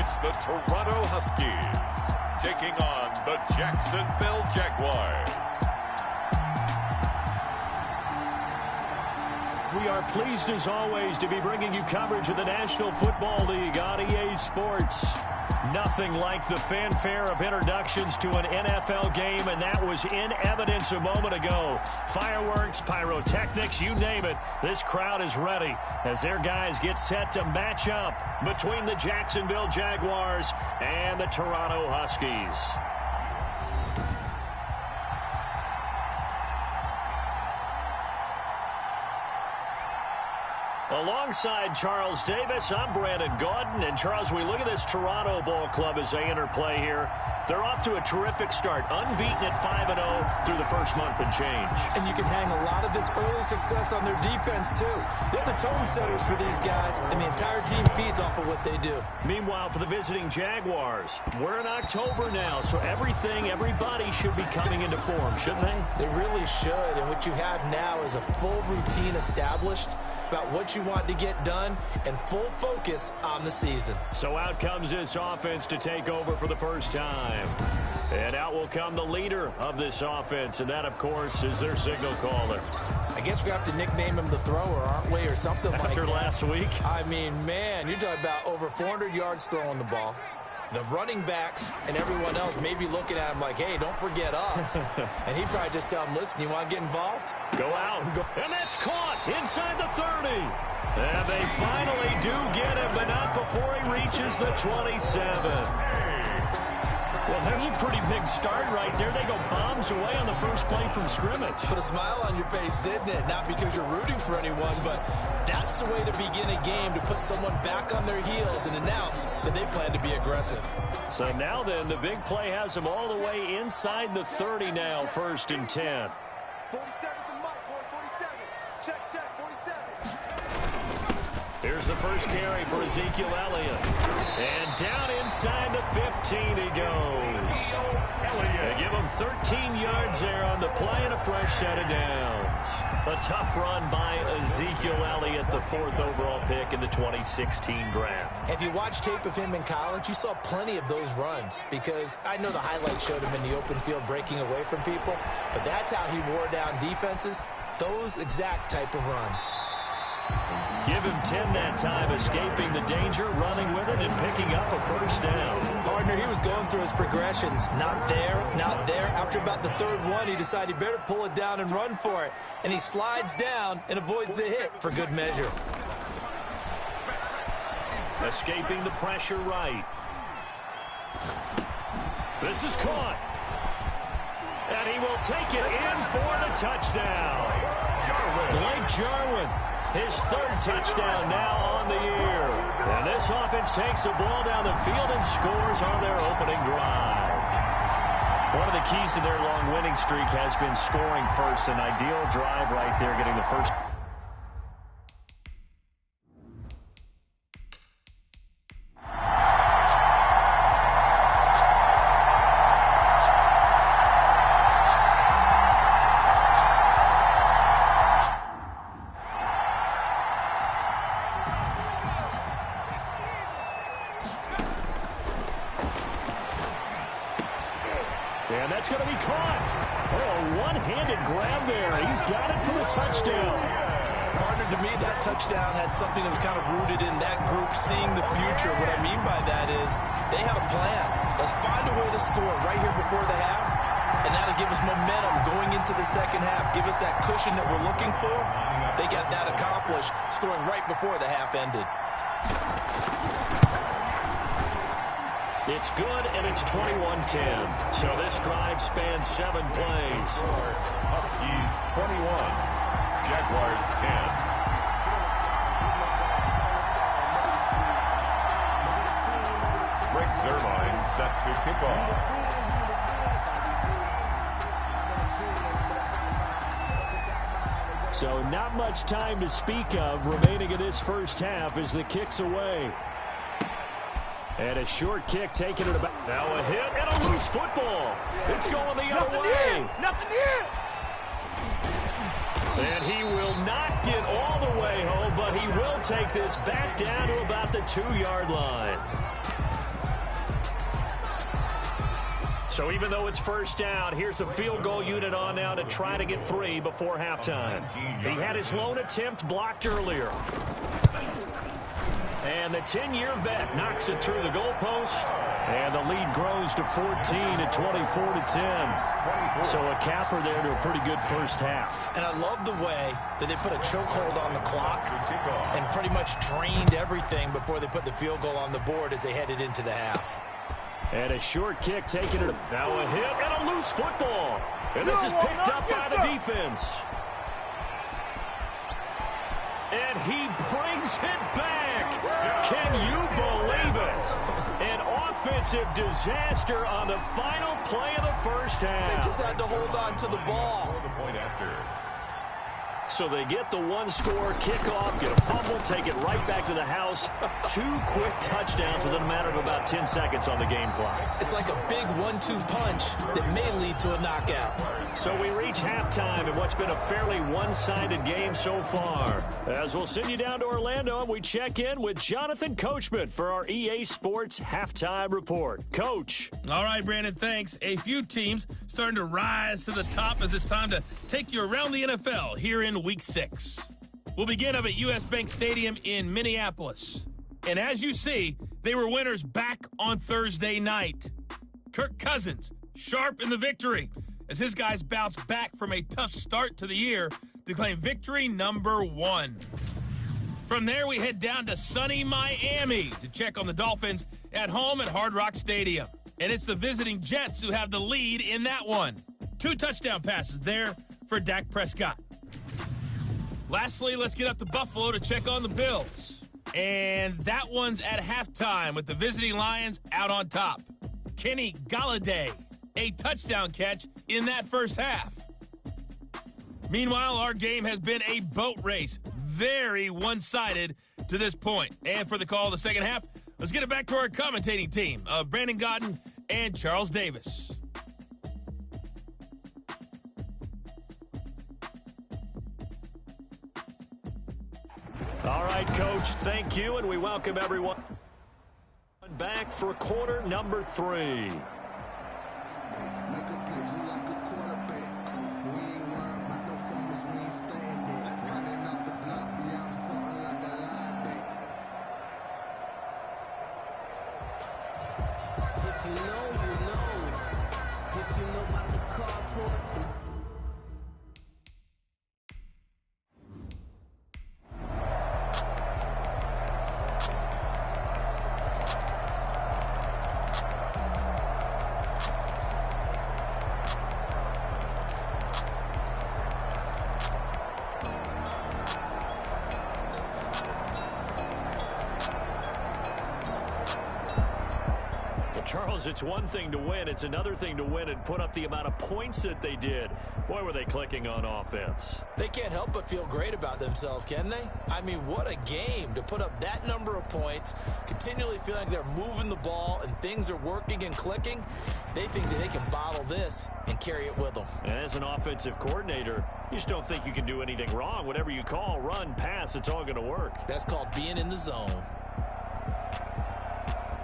It's the Toronto Huskies taking on the Jacksonville Jaguars. We are pleased as always to be bringing you coverage of the National Football League on EA Sports. Nothing like the fanfare of introductions to an NFL game, and that was in evidence a moment ago. Fireworks, pyrotechnics, you name it. This crowd is ready as their guys get set to match up between the Jacksonville Jaguars and the Toronto Huskies. Alongside Charles Davis, I'm Brandon Gaudin. And Charles, we look at this Toronto Ball Club as they enter play here. They're off to a terrific start, unbeaten at 5-0 through the first month and change. And you can hang a lot of this early success on their defense, too. They're the tone setters for these guys, and the entire team feeds off of what they do. Meanwhile, for the visiting Jaguars, we're in October now, so everybody should be coming into form, shouldn't they? They really should, and what you have now is a full routine established about what you want to get done and full focus on the season. So out comes this offense to take over for the first time. And out will come the leader of this offense, and that, of course, is their signal caller. I guess we have to nickname him the thrower, aren't we, or something like that. After last week? I mean, man, you're talking about over 400 yards throwing the ball. The running backs and everyone else may be looking at him like, hey, don't forget us. And he'd probably just tell him, listen, you want to get involved? Go out. And that's caught inside the 30. And they finally do get him, but not before he reaches the 27. Well, there's a pretty big start right there. They go bombs away on the first play from scrimmage. Put a smile on your face, didn't it? Not because you're rooting for anyone, but that's the way to begin a game, to put someone back on their heels and announce that they plan to be aggressive. So now then, the big play has them all the way inside the 30 now, 1st and 10. 47 to Mike, 47. Check, 47. Here's the first carry for Ezekiel Elliott. And down inside the 15 he goes. They give him 13 yards there on the play and a fresh set of downs. A tough run by Ezekiel Elliott, the 4th overall pick in the 2016 draft. If you watch tape of him in college, you saw plenty of those runs, because I know the highlights showed him in the open field breaking away from people, but that's how he wore down defenses, those exact type of runs. Give him 10 that time, escaping the danger, running with it, and picking up a first down. Partner, he was going through his progressions. Not there, not there. After about the 3rd one, he decided he better pull it down and run for it. And he slides down and avoids the hit for good measure. Escaping the pressure right. This is caught. And he will take it in for the touchdown. Blake Jarwin. His 3rd touchdown now on the year. And this offense takes the ball down the field and scores on their opening drive. One of the keys to their long winning streak has been scoring first. An ideal drive right there, getting the first. And that's going to be caught. Oh, one-handed grab there. He's got it for the touchdown. Partner, to me, that touchdown had something that was kind of rooted in that group seeing the future. What I mean by that is they had a plan. Let's find a way to score right here before the half, and that'll give us momentum going into the second half. Give us that cushion that we're looking for. They got that accomplished, scoring right before the half ended. It's good, and it's 21-10. So this drive spans 7 plays. Huskies 21, Jaguars 10. Rick Zerline set to kick off. So not much time to speak of remaining in this first half as the kick's away. And a short kick taking it about. Now a hit and a loose football. It's going the other way. Nothing here. And he will not get all the way home, but he will take this back down to about the 2-yard line. So even though it's first down, here's the field goal unit on now to try to get 3 before halftime. He had his lone attempt blocked earlier. And the 10-year vet knocks it through the goalpost. And the lead grows to 14 at 24-10. So a capper there to a pretty good first half. And I love the way that they put a chokehold on the clock and pretty much drained everything before they put the field goal on the board as they headed into the half. And a short kick taking it. Now a hit and a loose football. And this is picked up by the defense. And he brings it back. Can you believe it? An offensive disaster on the final play of the first half. They just had to hold on to the ball. So they get the one-score kickoff, get a fumble, take it right back to the house. 2 quick touchdowns within a matter of about 10 seconds on the game clock. It's like a big 1-2 punch that may lead to a knockout. So we reach halftime in what's been a fairly one-sided game so far. As we'll send you down to Orlando, and we check in with Jonathan Coachman for our EA Sports Halftime Report. Coach. All right, Brandon, thanks. A few teams starting to rise to the top as it's time to take you around the NFL here in Week 6. We'll begin up at U.S. Bank Stadium in Minneapolis. And as you see, they were winners back on Thursday night. Kirk Cousins, sharp in the victory, as his guys bounce back from a tough start to the year to claim victory number 1. From there, we head down to sunny Miami to check on the Dolphins at home at Hard Rock Stadium. And it's the visiting Jets who have the lead in that one. 2 touchdown passes there for Dak Prescott. Lastly, let's get up to Buffalo to check on the Bills. And that one's at halftime with the visiting Lions out on top. Kenny Golladay, a touchdown catch in that first half. Meanwhile, our game has been a boat race. Very one-sided to this point. And for the call of the second half, let's get it back to our commentating team of Brandon Godden and Charles Davis. All right, Coach, thank you, and we welcome everyone back for quarter number 3. Charles, it's one thing to win. It's another thing to win and put up the amount of points that they did. Boy, were they clicking on offense. They can't help but feel great about themselves, can they? I mean, what a game to put up that number of points, continually feeling like they're moving the ball and things are working and clicking. They think that they can bottle this and carry it with them. And as an offensive coordinator, you just don't think you can do anything wrong. Whatever you call, run, pass, it's all going to work. That's called being in the zone.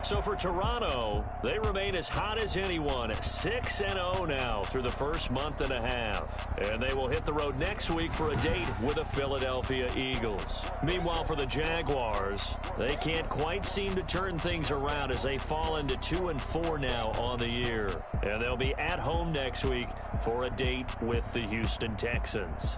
So for Toronto, they remain as hot as anyone at 6-0 now through the first month and a half. And they will hit the road next week for a date with the Philadelphia Eagles. Meanwhile, for the Jaguars, they can't quite seem to turn things around as they fall into 2-4 now on the year. And they'll be at home next week for a date with the Houston Texans.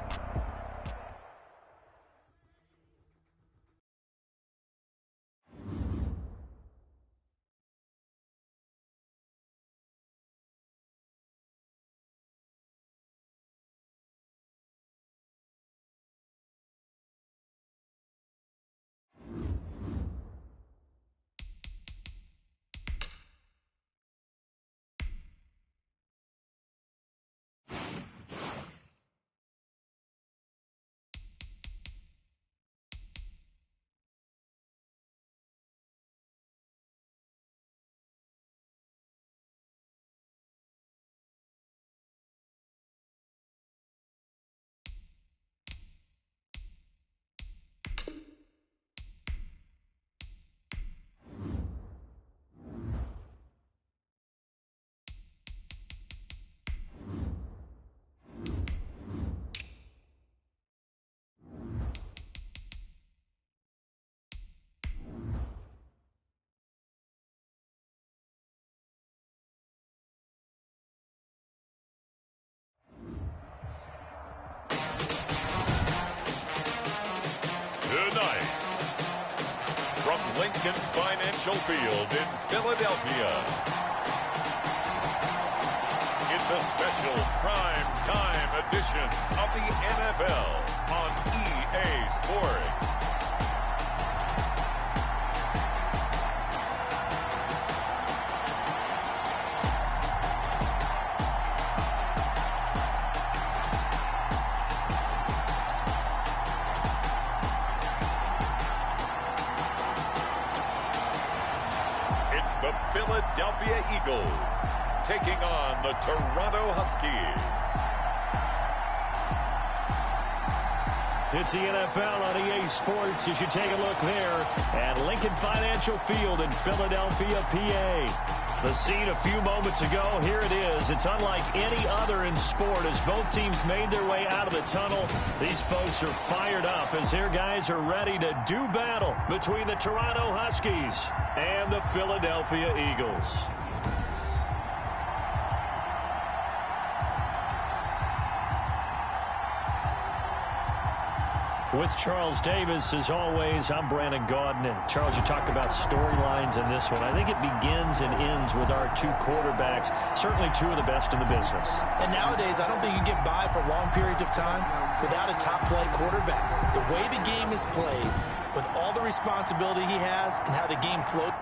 Lincoln Financial Field in Philadelphia. It's a special prime time edition of the NFL on EA Sports. The Philadelphia Eagles taking on the Toronto Huskies. It's the NFL on EA Sports as you take a look there at Lincoln Financial Field in Philadelphia, PA. The scene a few moments ago, here it is. It's unlike any other in sport as both teams made their way out of the tunnel. These folks are fired up as their guys are ready to do battle between the Toronto Huskies and the Philadelphia Eagles. With Charles Davis, as always, I'm Brandon Gaudin. Charles, you talked about storylines in this one. I think it begins and ends with our two quarterbacks, certainly two of the best in the business. And nowadays, I don't think you get by for long periods of time without a top-flight quarterback. The way the game is played, with all the responsibility he has and how the game flows.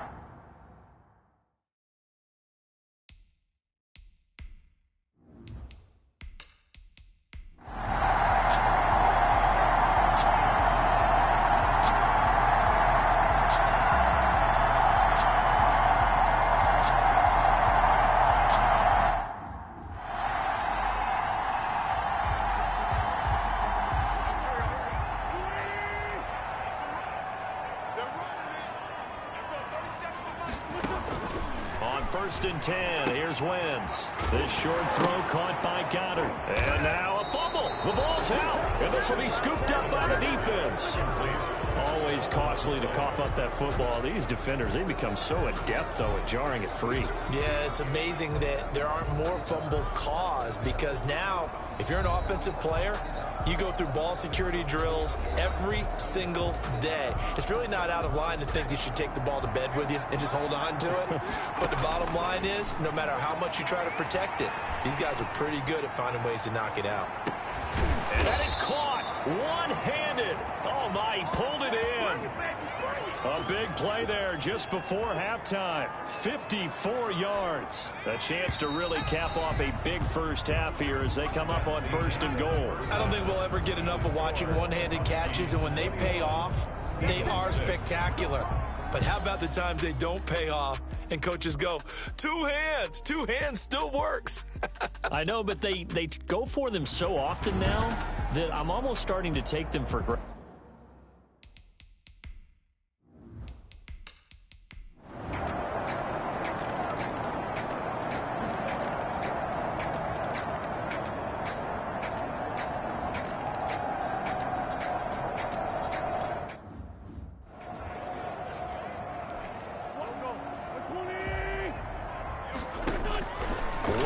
First and 10. Here's Wentz. This short throw caught by Goddard. And now a fumble. The ball's out. And this will be scooped up by the defense. Always costly to cough up that football. These defenders, they become so adept, though, at jarring it free. Yeah, it's amazing that there aren't more fumbles caused because now, if you're an offensive player, you go through ball security drills every single day. It's really not out of line to think you should take the ball to bed with you and just hold on to it. But the bottom line is, no matter how much you try to protect it, these guys are pretty good at finding ways to knock it out. And that is caught one-handed. Oh, my, he pulled it in. A big play there just before halftime. 54 yards. A chance to really cap off a big first half here as they come up on first and goal. I don't think we'll ever get enough of watching one-handed catches, and when they pay off, they are spectacular. But how about the times they don't pay off and coaches go, two hands still works. I know, but they go for them so often now that I'm almost starting to take them for granted.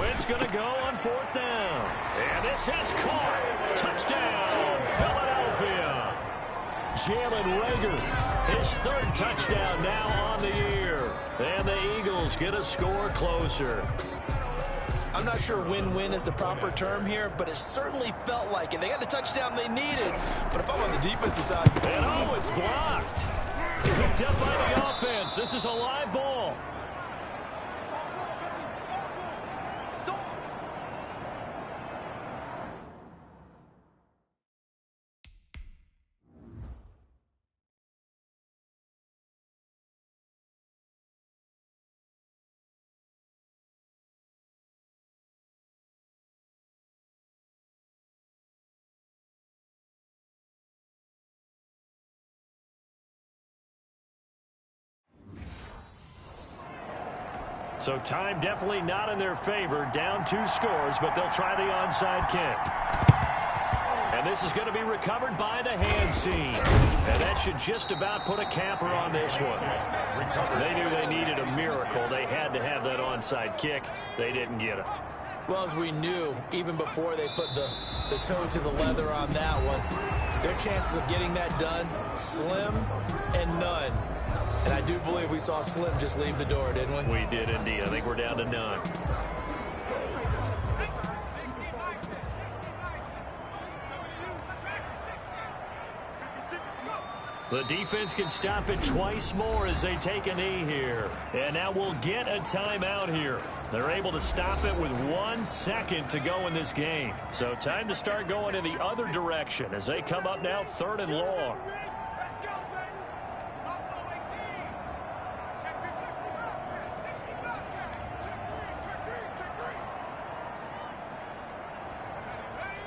Wentz going to go on fourth down. And this has caught. Touchdown, Philadelphia. Jalen Reagor, his third touchdown now on the year. And the Eagles get a score closer. I'm not sure win-win is the proper term here, but it certainly felt like it. They got the touchdown they needed. But if I'm on the defensive side... And oh, it's blocked. Picked up by the offense. This is a live ball. So time definitely not in their favor. Down 2 scores, but they'll try the onside kick. And this is going to be recovered by the hands team. And that should just about put a capper on this one. They knew they needed a miracle. They had to have that onside kick. They didn't get it. Well, as we knew, even before they put the toe to the leather on that one, their chances of getting that done, slim and none. And I do believe we saw Slim just leave the door, didn't we? We did indeed. I think we're down to none. The defense can stop it twice more as they take a knee here. And now we'll get a timeout here. They're able to stop it with 1 second to go in this game. So time to start going in the other direction as they come up now 3rd and long.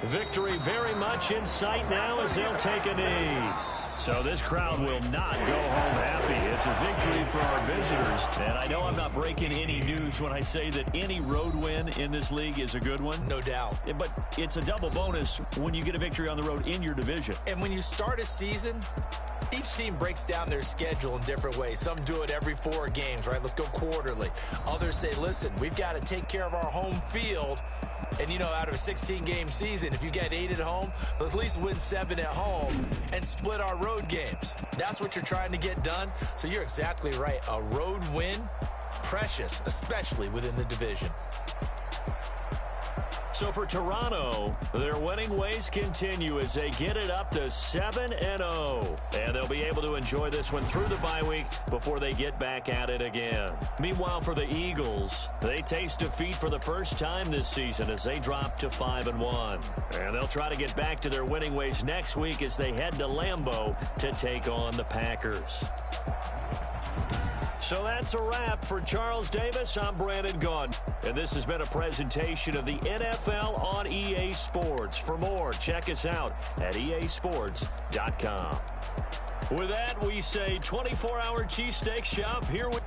Victory very much in sight now as they'll take a knee. So this crowd will not go home happy. It's a victory for our visitors. And I know I'm not breaking any news when I say that any road win in this league is a good one. No doubt. But it's a double bonus when you get a victory on the road in your division. And when you start a season, each team breaks down their schedule in different ways. Some do it every 4 games, right? Let's go quarterly. Others say, listen, we've got to take care of our home field. And, you know, out of a 16-game season, if you get 8 at home, let's at least win 7 at home and split our road games. That's what you're trying to get done. So you're exactly right. A road win, precious, especially within the division. So for Toronto, their winning ways continue as they get it up to 7-0. And they'll be able to enjoy this one through the bye week before they get back at it again. Meanwhile, for the Eagles, they taste defeat for the first time this season as they drop to 5-1. And they'll try to get back to their winning ways next week as they head to Lambeau to take on the Packers. So that's a wrap for Charles Davis. I'm Brandon Gaudin. And this has been a presentation of the NFL on EA Sports. For more, check us out at easports.com. With that, we say 24-hour cheesesteak shop here with...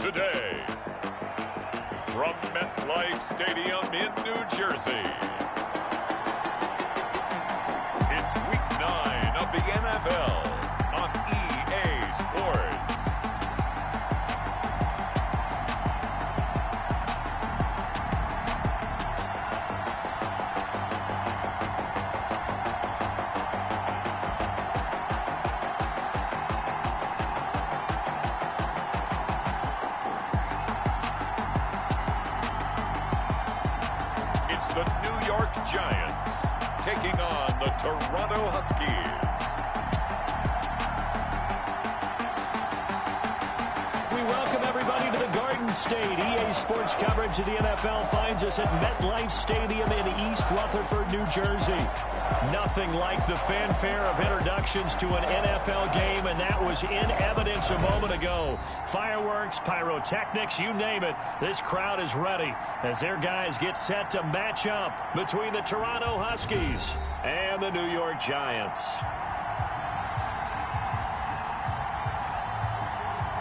today, from MetLife Stadium in New Jersey, it's Week 9 of the NFL on EA Sports. It's the New York Giants taking on the Toronto Huskies. We welcome everybody to the Garden State. EA Sports coverage of the NFL finds us at MetLife Stadium in East Rutherford, New Jersey. Nothing like the fanfare of introductions to an NFL game, and that was in evidence a moment ago. Fireworks, pyrotechnics, you name it. This crowd is ready as their guys get set to match up between the Toronto Huskies and the New York Giants.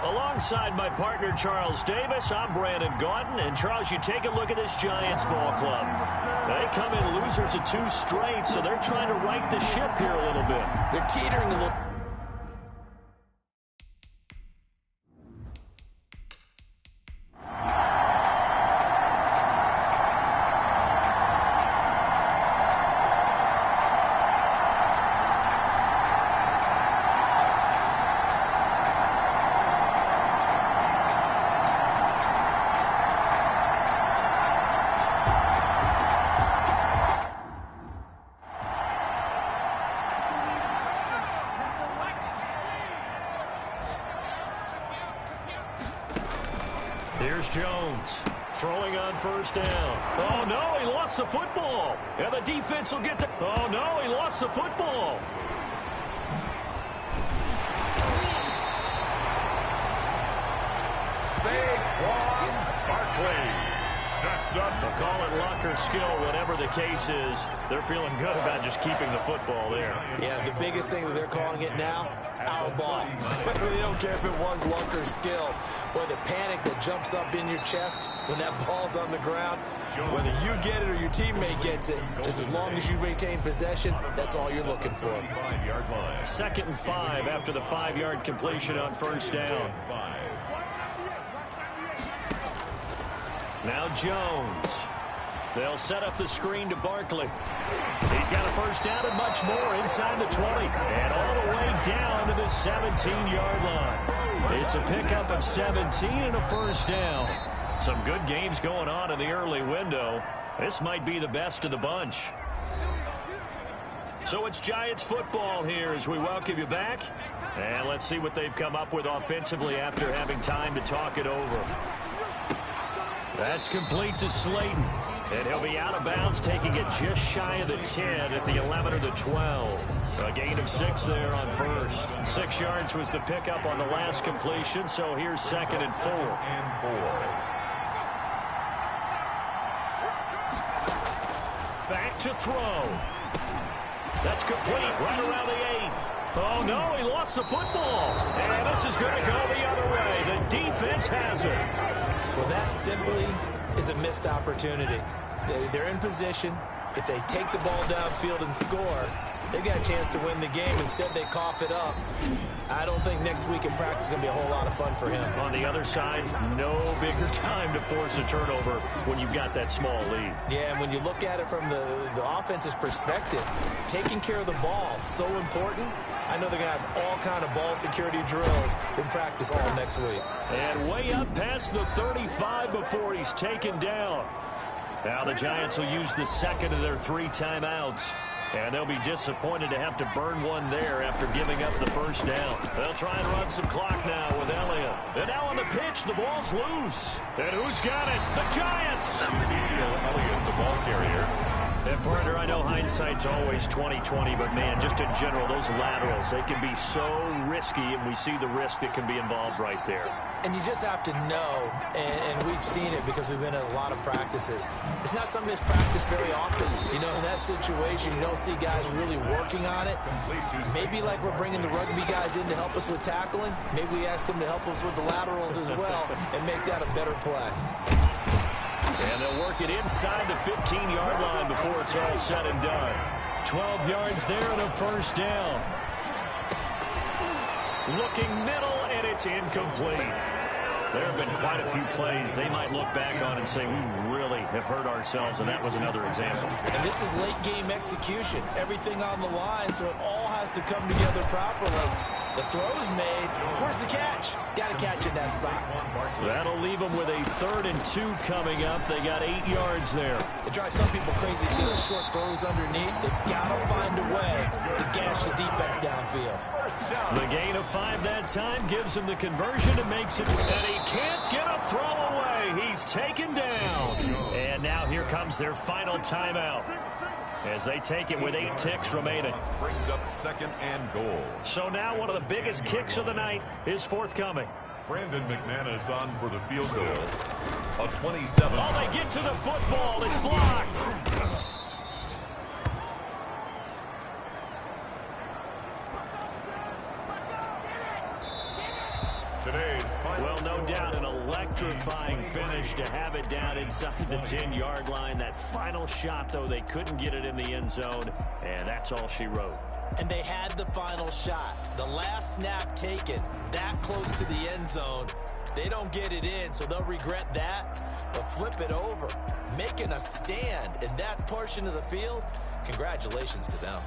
Alongside my partner, Charles Davis, I'm Brandon Gaudin. And, Charles, you take a look at this Giants ball club. They come in losers of 2 straight, so they're trying to right the ship here a little bit. They're teetering a little. Here's Jones throwing on first down. Oh, no, he lost the football. And the defense will get the... Oh, no, he lost the football. Saquon Barkley. That's up. They'll call it luck or skill, whatever the case is. They're feeling good about just keeping the football there. Yeah, the biggest thing that they're calling it now, our ball. They don't care if it was luck or skill. Boy, the panic that jumps up in your chest when that ball's on the ground, whether you get it or your teammate gets it, just as long as you maintain possession, that's all you're looking for. 2nd and 5 after the 5-yard completion on first down. Now Jones. They'll set up the screen to Barkley. He's got a first down and much more inside the 20. And all the way down to the 17-yard line. It's a pickup of 17 and a first down. Some good games going on in the early window. This might be the best of the bunch. So it's Giants football here as we welcome you back. And let's see what they've come up with offensively after having time to talk it over. That's complete to Slayton. And he'll be out of bounds, taking it just shy of the 10 at the 11 or the 12. A gain of 6 there on first. 6 yards was the pickup on the last completion, so here's 2nd and 4. Back to throw. That's complete right around the 8. Oh, no, he lost the football. And this is going to go the other way. The defense has it. Well, that simply is a missed opportunity. They're in position. If they take the ball downfield and score, they got a chance to win the game. Instead, they cough it up. I don't think next week in practice is going to be a whole lot of fun for him. On the other side, no bigger time to force a turnover when you've got that small lead. Yeah, and when you look at it from the offense's perspective, taking care of the ball is so important. I know they're going to have all kind of ball security drills in practice all next week. And way up past the 35 before he's taken down. Now the Giants will use the 2nd of their 3 timeouts. And they'll be disappointed to have to burn one there after giving up the first down. They'll try and run some clock now with Elliott. And now on the pitch, the ball's loose. And who's got it? The Giants! Ezekiel Elliott, the ball carrier. And partner, I know hindsight's always 20/20, but man, just in general, those laterals, they can be so risky, and we see the risk that can be involved right there. And you just have to know, and we've seen it because we've been at a lot of practices. It's not something that's practiced very often. You know, in that situation, you don't see guys really working on it. Maybe like we're bringing the rugby guys in to help us with tackling. Maybe we ask them to help us with the laterals as well and make that a better play. And they'll work it inside the 15-yard line before it's all said and done. 12 yards there and a first down. Looking middle, and it's incomplete. There have been quite a few plays they might look back on and say, we really have hurt ourselves, and that was another example. And this is late-game execution. Everything on the line, so it all has to come together properly. The throw's made. Where's the catch? Got to catch in that spot. That'll leave them with a 3rd and 2 coming up. They got 8 yards there. It drives some people crazy seeing the short throws underneath. They've got to find a way to gash the defense downfield. The gain of 5 that time gives him the conversion and makes it. And he can't get a throw away. He's taken down. And now here comes their final timeout, as they take it with 8 ticks remaining. Brings up 2nd and goal. So now one of the biggest kicks of the night is forthcoming. Brandon McManus on for the field goal. A 27. Oh, they get to the football. It's blocked. Well, no doubt an electrifying finish to have it down inside the 10-yard line. That final shot, though, they couldn't get it in the end zone, and that's all she wrote. And they had the final shot. The last snap taken that close to the end zone. They don't get it in, so they'll regret that. But flip it over, making a stand in that portion of the field, congratulations to them.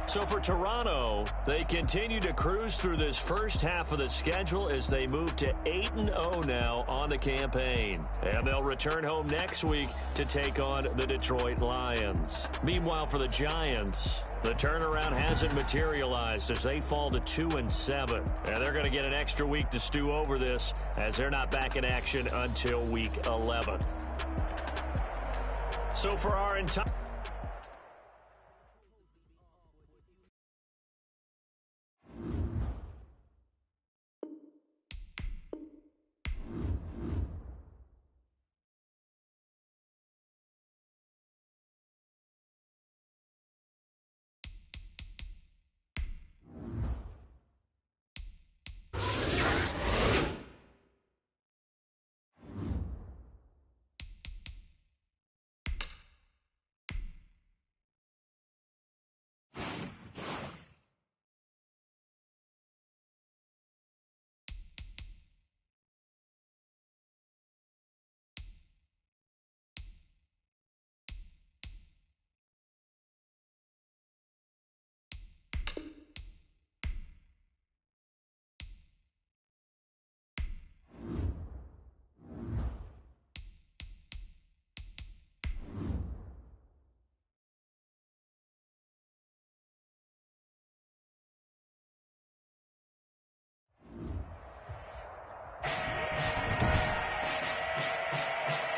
So for Toronto, they continue to cruise through this first half of the schedule as they move to 8-0 now on the campaign. And they'll return home next week to take on the Detroit Lions. Meanwhile, for the Giants, the turnaround hasn't materialized as they fall to 2-7. And they're going to get an extra week to stew over this as they're not back in action until week 11. So for our entire...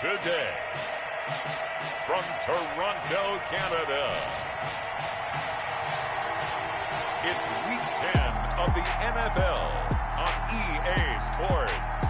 Today, from Toronto, Canada, it's Week 10 of the NFL on EA Sports.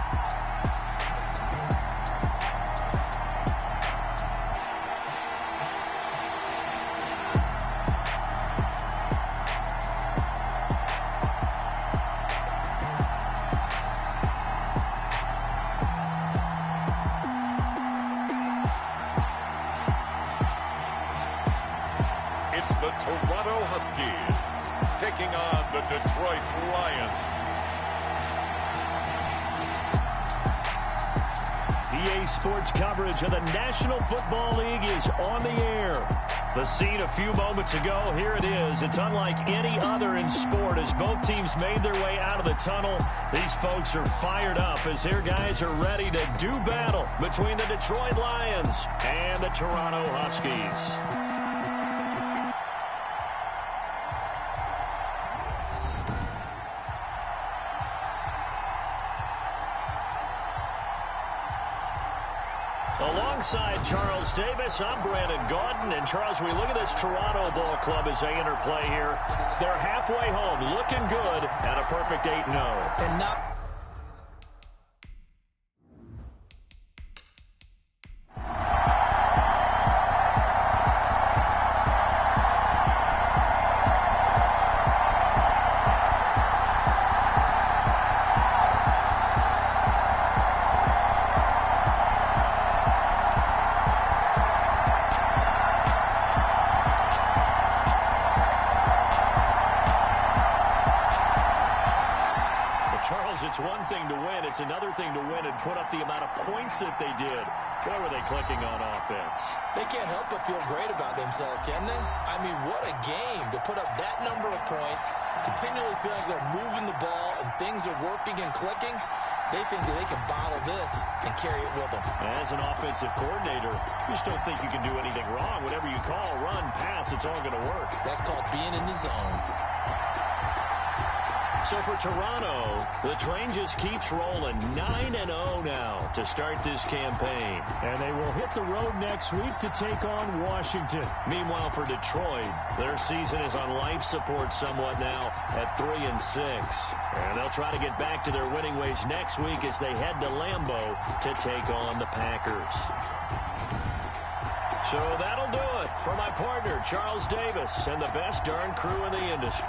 Toronto Huskies taking on the Detroit Lions. EA Sports coverage of the National Football League is on the air. The scene a few moments ago, here it is. It's unlike any other in sport as both teams made their way out of the tunnel. These folks are fired up as their guys are ready to do battle between the Detroit Lions and the Toronto Huskies. Alongside Charles Davis, I'm Brandon Gaudin. And Charles, we look at this Toronto Ball Club as they enter play here. They're halfway home, looking good, at a perfect 8-0. And not... It's one thing to win. It's another thing to win and put up the amount of points that they did. Boy, were they clicking on offense. They can't help but feel great about themselves, can they? I mean, what a game to put up that number of points, continually feel like they're moving the ball and things are working and clicking. They think that they can bottle this and carry it with them. As an offensive coordinator, you just don't think you can do anything wrong. Whatever you call, run, pass, it's all going to work. That's called being in the zone. So for Toronto, the train just keeps rolling 9-0 now to start this campaign. And they will hit the road next week to take on Washington. Meanwhile, for Detroit, their season is on life support somewhat now at 3-6. And they'll try to get back to their winning ways next week as they head to Lambeau to take on the Packers. So that'll do it for my partner, Charles Davis, and the best darn crew in the industry.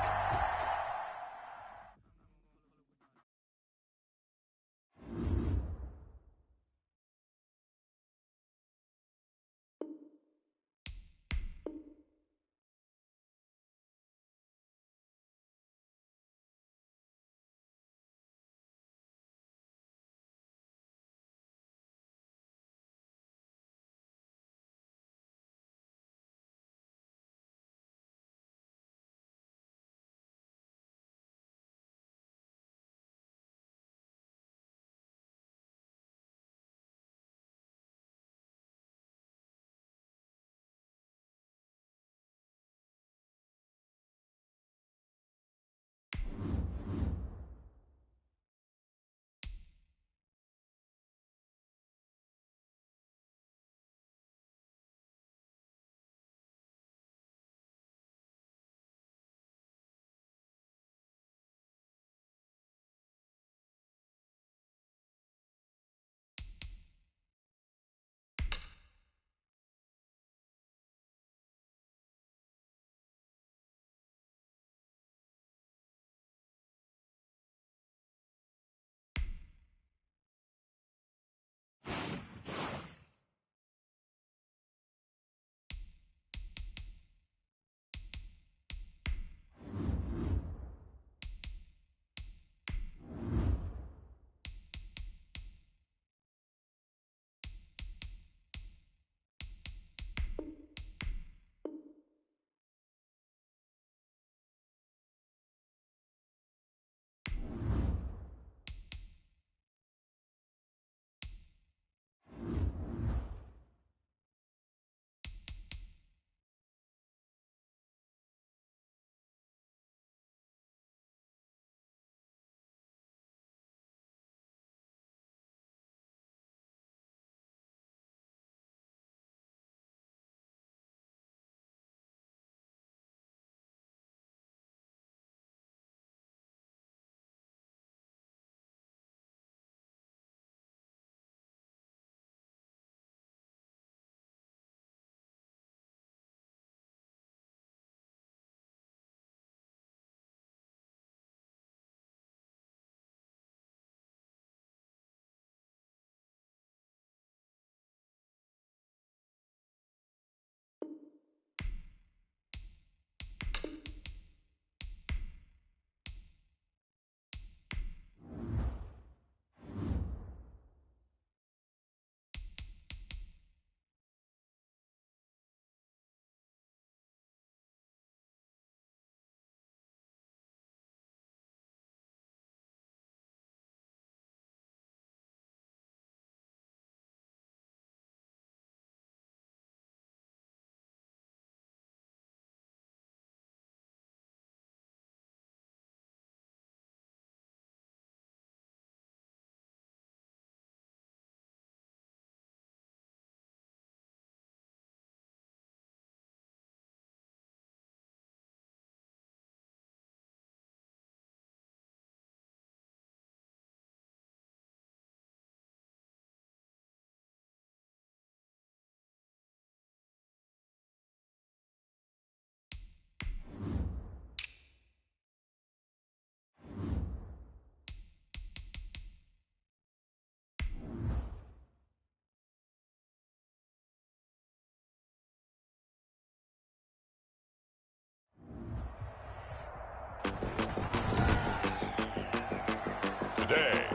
Day.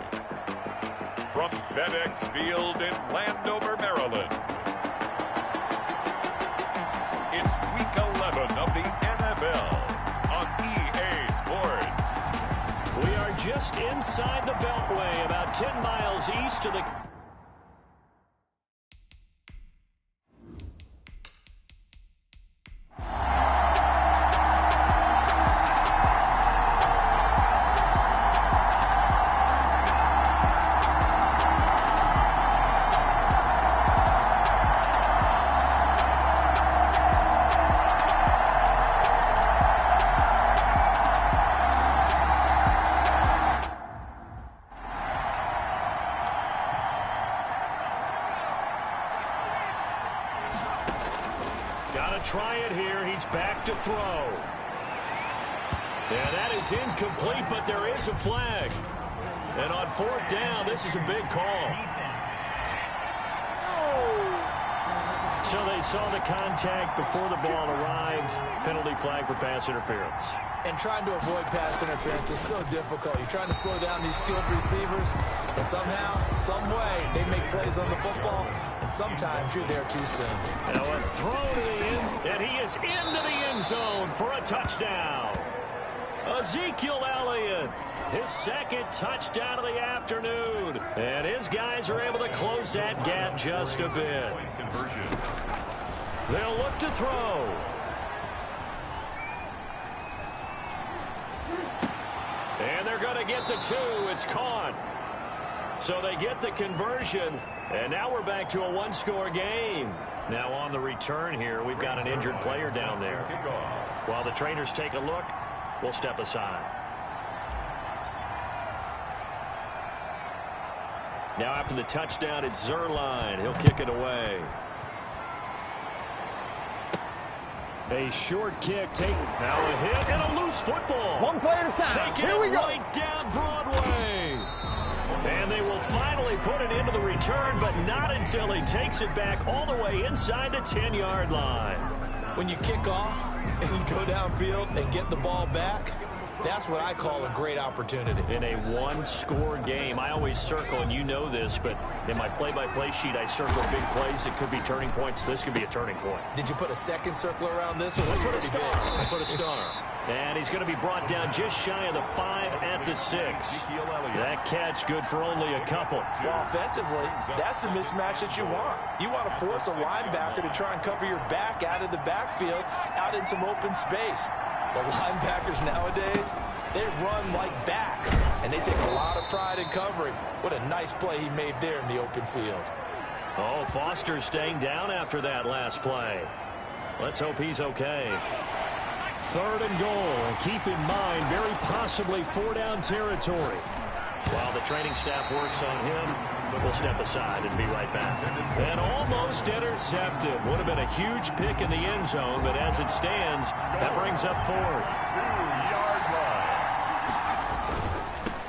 From FedEx Field in Landover, Maryland, it's Week 11 of the NFL on EA Sports. We are just inside the Beltway, about 10 miles east of the... Got to try it here. He's back to throw. Yeah, that is incomplete, but there is a flag. And on 4th down, this is a big call. So they saw the contact before the ball arrived. Penalty flag for pass interference. And trying to avoid pass interference is so difficult. You're trying to slow down these skilled receivers, and somehow, some way, they make plays on the football, and sometimes you're there too soon. Now a throw to the end, and he is into the end zone for a touchdown. Ezekiel Elliott, his second touchdown of the afternoon. And his guys are able to close that gap just a bit. They'll look to throw. And they're going to get the 2. It's caught. So they get the conversion, and now we're back to a one-score game. Now on the return here, we've got an injured player down there. While the trainers take a look, we'll step aside. Now after the touchdown, it's Zuerlein. He'll kick it away. A short kick. Now a hit and a loose football. One play at a time. Here we go. Right down Broadway. And they will finally put it into the return, but not until he takes it back all the way inside the 10-yard line. When you kick off and you go downfield and get the ball back, that's what I call a great opportunity. In a one-score game, I always circle, and you know this, but in my play-by-play sheet, I circle big plays. It could be turning points. This could be a turning point. Did you put a second circle around this? Or I put a star. I put a star. And he's going to be brought down just shy of the 5 at the 6. That catch good for only a couple. Well, offensively, that's the mismatch that you want. You want to force a linebacker to try and cover your back out of the backfield, out in some open space. The linebackers nowadays, they run like backs, and they take a lot of pride in covering. What a nice play he made there in the open field. Oh, Foster staying down after that last play. Let's hope he's okay. 3rd and goal, and keep in mind, very possibly 4-down territory. While the training staff works on him, we'll step aside and be right back. And almost intercepted. Would have been a huge pick in the end zone, but as it stands, that brings up 4th. 2-yard line.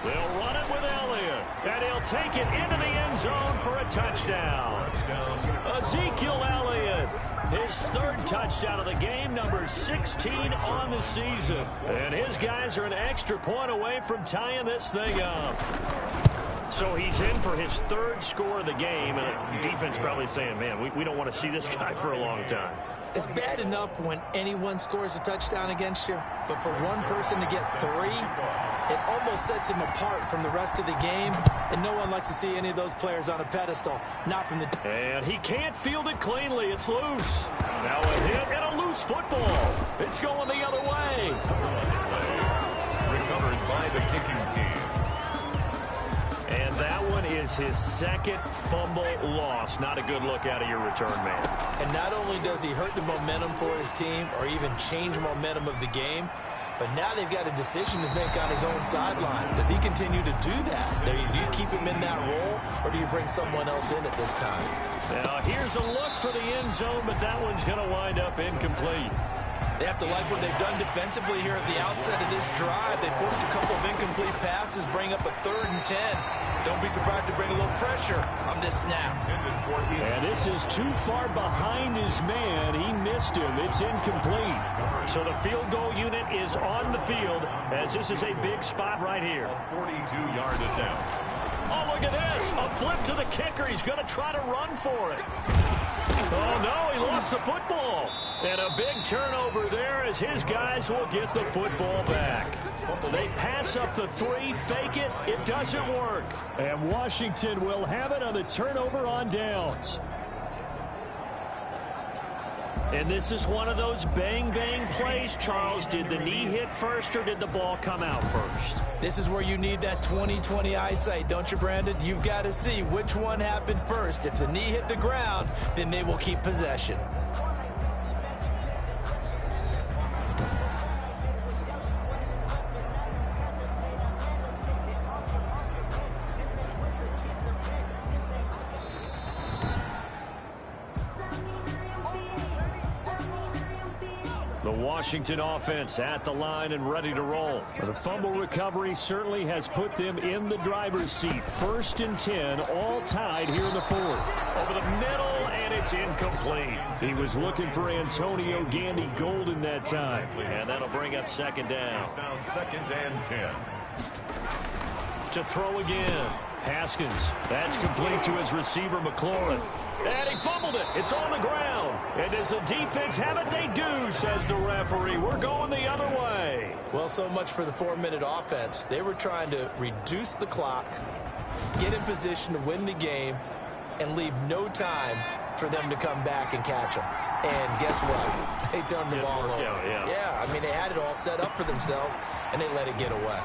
They'll run it with Elliott, and he'll take it into the end zone for a touchdown. Ezekiel Elliott, his 3rd touchdown of the game, number 16 on the season. And his guys are an extra point away from tying this thing up. So he's in for his 3rd score of the game, and the defense probably saying, man, we don't want to see this guy for a long time. It's bad enough when anyone scores a touchdown against you, but for one person to get 3, it almost sets him apart from the rest of the game, and no one likes to see any of those players on a pedestal, not from the... And he can't field it cleanly. It's loose. Now a hit and a loose football. It's going the other way. Recovered by the kicking team. And that one is his 2nd fumble loss. Not a good look out of your return man. And not only does he hurt the momentum for his team or even change momentum of the game, but now they've got a decision to make on his own sideline. Does he continue to do that? Do you keep him in that role, or do you bring someone else in at this time? Now here's a look for the end zone, but that one's going to wind up incomplete. They have to like what they've done defensively here at the outset of this drive. They forced a couple of incomplete passes, bring up a 3rd and 10. Don't be surprised to bring a little pressure on this snap. And this is too far behind his man. He missed him. It's incomplete. So the field goal unit is on the field as this is a big spot right here. 42-yard attempt. Oh, look at this. A flip to the kicker. He's going to try to run for it. Oh, no, he lost the football. And a big turnover there as his guys will get the football back. They pass up the 3, fake it. It doesn't work. And Washington will have it on the turnover on downs. And this is one of those bang-bang plays, Charles. Did the knee hit first or did the ball come out first? This is where you need that 20/20 eyesight, don't you, Brandon? You've got to see which one happened first. If the knee hit the ground, then they will keep possession. The Washington offense at the line and ready to roll. The fumble recovery certainly has put them in the driver's seat. 1st and 10, all tied here in the 4th. Over the middle, and it's incomplete. He was looking for Antonio Gandy Golden that time. And that'll bring up 2nd down. It's now 2nd and 10. To throw again. Haskins. That's complete to his receiver, McLaurin. And he fumbled it. It's on the ground. And does the defense have it? They do, says the referee. We're going the other way. Well, so much for the 4-minute offense. They were trying to reduce the clock, get in position to win the game, and leave no time for them to come back and catch them. And guess what? They turned the ball over. Yeah, I mean, they had it all set up for themselves, and they let it get away.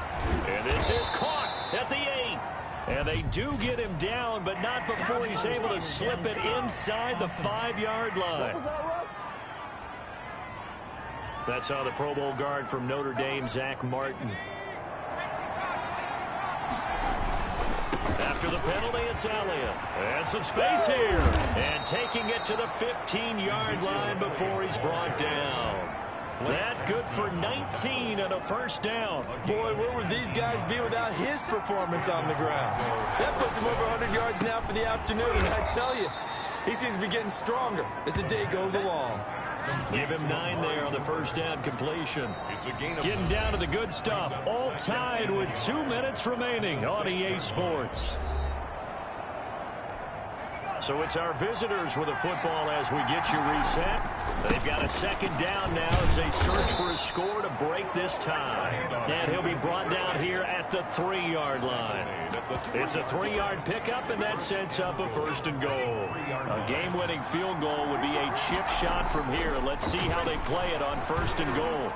And this is caught at the 8. And they do get him down, but not before he's able to slip it inside the 5-yard line. That's on the Pro Bowl guard from Notre Dame, Zach Martin. After the penalty, it's Elliott. And some space here. And taking it to the 15-yard line before he's brought down. That good for 19 and a 1st down. Boy, where would these guys be without his performance on the ground? That puts him over 100 yards now for the afternoon, and I tell you, he seems to be getting stronger as the day goes along. Give him 9 there on the 1st down completion. Getting down to the good stuff. All tied with 2 minutes remaining on EA Sports. So it's our visitors with the football as we get you reset. They've got a 2nd down now as they search for a score to break this tie. And he'll be brought down here at the 3-yard line. It's a 3-yard pickup, and that sets up a 1st and goal. A game-winning field goal would be a chip shot from here. Let's see how they play it on 1st and goal.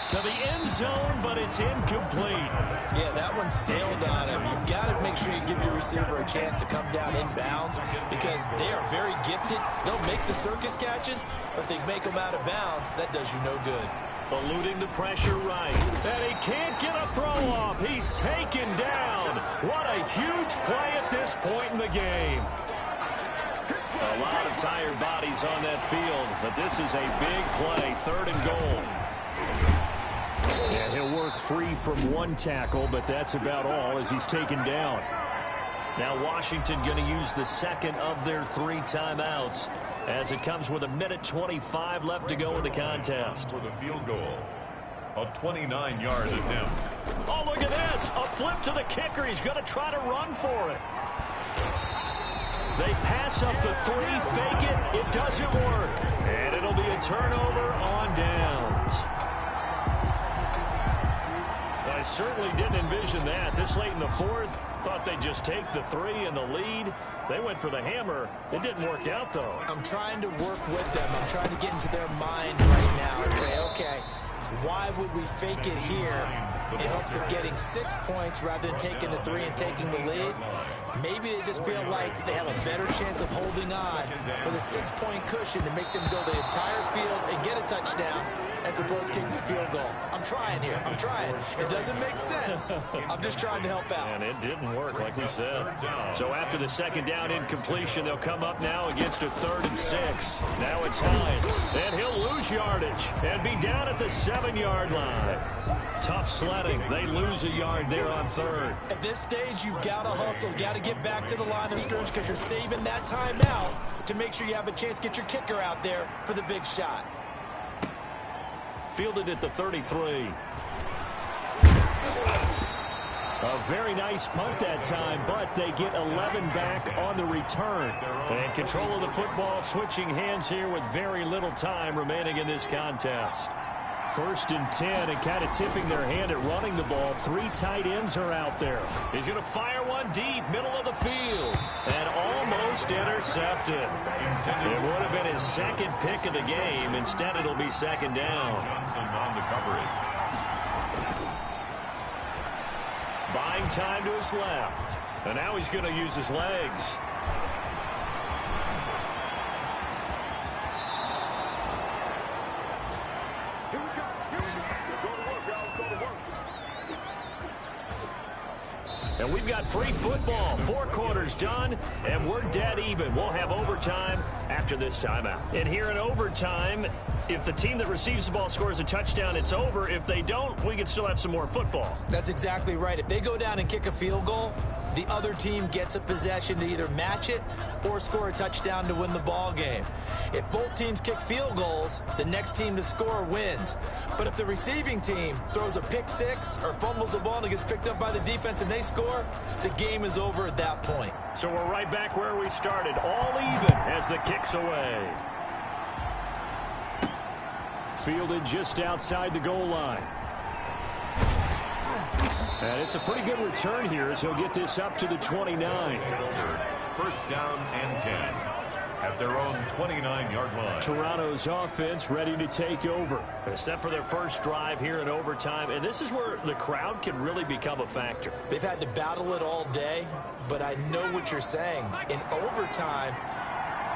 To the end zone, but it's incomplete. Yeah, that one sailed on him. You've got to make sure you give your receiver a chance to come down inbounds because they are very gifted. They'll make the circus catches, but they make them out of bounds. That does you no good. Eluding the pressure right. And he can't get a throw off. He's taken down. What a huge play at this point in the game. A lot of tired bodies on that field, but this is a big play. 3rd and goal. And he'll work free from 1 tackle, but that's about all as he's taken down. Now Washington going to use the 2nd of their 3 timeouts as it comes with 1:25 left to go in the contest. For the field goal, a 29-yard attempt. Oh, look at this. A flip to the kicker. He's going to try to run for it. They pass up the 3, fake it. It doesn't work. And it'll be a turnover on downs. I certainly didn't envision that. This late in the 4th, thought they'd just take the 3 and the lead. They went for the hammer. It didn't work out, though. I'm trying to work with them. I'm trying to get into their mind right now and say, okay, why would we fake it here in hopes of getting 6 points rather than taking the 3 and taking the lead? Maybe they just feel like they have a better chance of holding on with a 6-point cushion to make them go the entire field and get a touchdown as opposed to kicking the field goal. I'm trying here. I'm trying. It doesn't make sense. I'm just trying to help out. And it didn't work, like we said. So after the second down incompletion, they'll come up now against a 3rd and 6. Now it's Hines. And he'll lose yardage and be down at the 7-yard line. Tough sledding. They lose a yard there on 3rd. At this stage, you've got to hustle. Got to get back to the line of scrimmage because you're saving that time out to make sure you have a chance to get your kicker out there for the big shot. Fielded at the 33. A very nice punt that time, but they get 11 back on the return. And control of the football switching hands here with very little time remaining in this contest. 1st and 10, and kind of tipping their hand at running the ball. 3 tight ends are out there. He's going to fire one deep, middle of the field, and almost intercepted. It would have been his 2nd pick of the game. Instead, it'll be 2nd down. Johnson on the coverage. Buying time to his left, and now he's going to use his legs. And we've got free football. 4 quarters done, and we're dead even. We'll have overtime after this timeout. And here in overtime, if the team that receives the ball scores a touchdown, it's over. If they don't, we can still have some more football. That's exactly right. If they go down and kick a field goal, the other team gets a possession to either match it or score a touchdown to win the ball game. If both teams kick field goals, the next team to score wins. But if the receiving team throws a pick 6 or fumbles the ball and it gets picked up by the defense and they score, the game is over at that point. So we're right back where we started, all even as the kick's away. Fielded just outside the goal line. And it's a pretty good return here as he'll get this up to the 29. 1st down and 10 at their own 29-yard line. Toronto's offense ready to take over. Set for their first drive here in overtime, and this is where the crowd can really become a factor. They've had to battle it all day, but I know what you're saying. In overtime,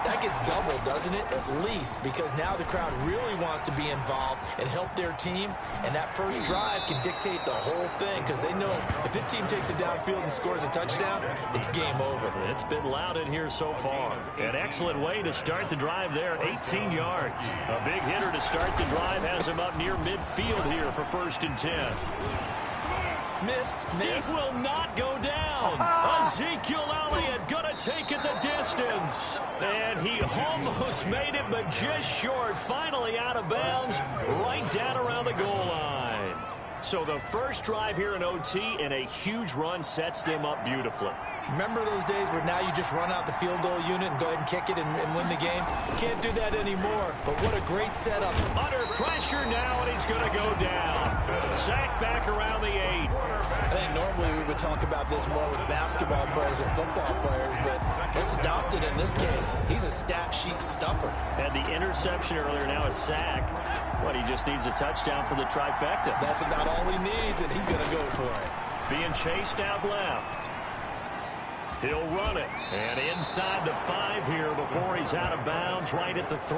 that gets doubled, doesn't it? At least, because now the crowd really wants to be involved and help their team, and that first drive can dictate the whole thing because they know if this team takes it downfield and scores a touchdown, it's game over. It's been loud in here so far. An excellent way to start the drive there, 18 yards. A big hitter to start the drive has him up near midfield here for 1st and 10. Missed. It will not go down. Ezekiel Elliott gonna take it the distance. And he almost made it, but just short. Finally out of bounds, right down around the goal line. So the first drive here in OT, and a huge run sets them up beautifully. Remember those days where now you just run out the field goal unit and go ahead and kick it and win the game? Can't do that anymore, but what a great setup. Under pressure now, and he's going to go down. Sacked back around the 8. I think normally we would talk about this more with basketball players and football players, but let's adopt it in this case. He's a stat sheet stuffer. Had the interception earlier, now a sack. What, he just needs a touchdown for the trifecta. That's about all he needs, and he's going to go for it. Being chased out left. He'll run it. And inside the 5 here before he's out of bounds, right at the 3.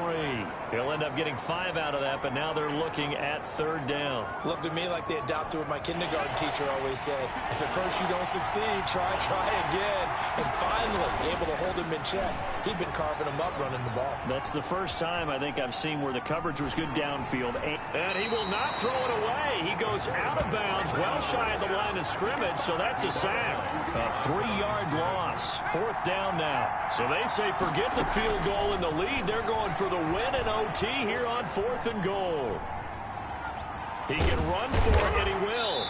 He'll end up getting 5 out of that, but now they're looking at 3rd down. Looked to me like they adopted what my kindergarten teacher always said. If at first you don't succeed, try again. And finally, able to hold him in check. He'd been carving him up running the ball. That's the first time I think I've seen where the coverage was good downfield. And he will not throw it away. He goes out of bounds, well shy of the line of scrimmage, so that's a sack. A 3-yard loss. 4th down now. So they say forget the field goal in the lead. They're going for the win in OT here on 4th and goal. He can run for it, and he will.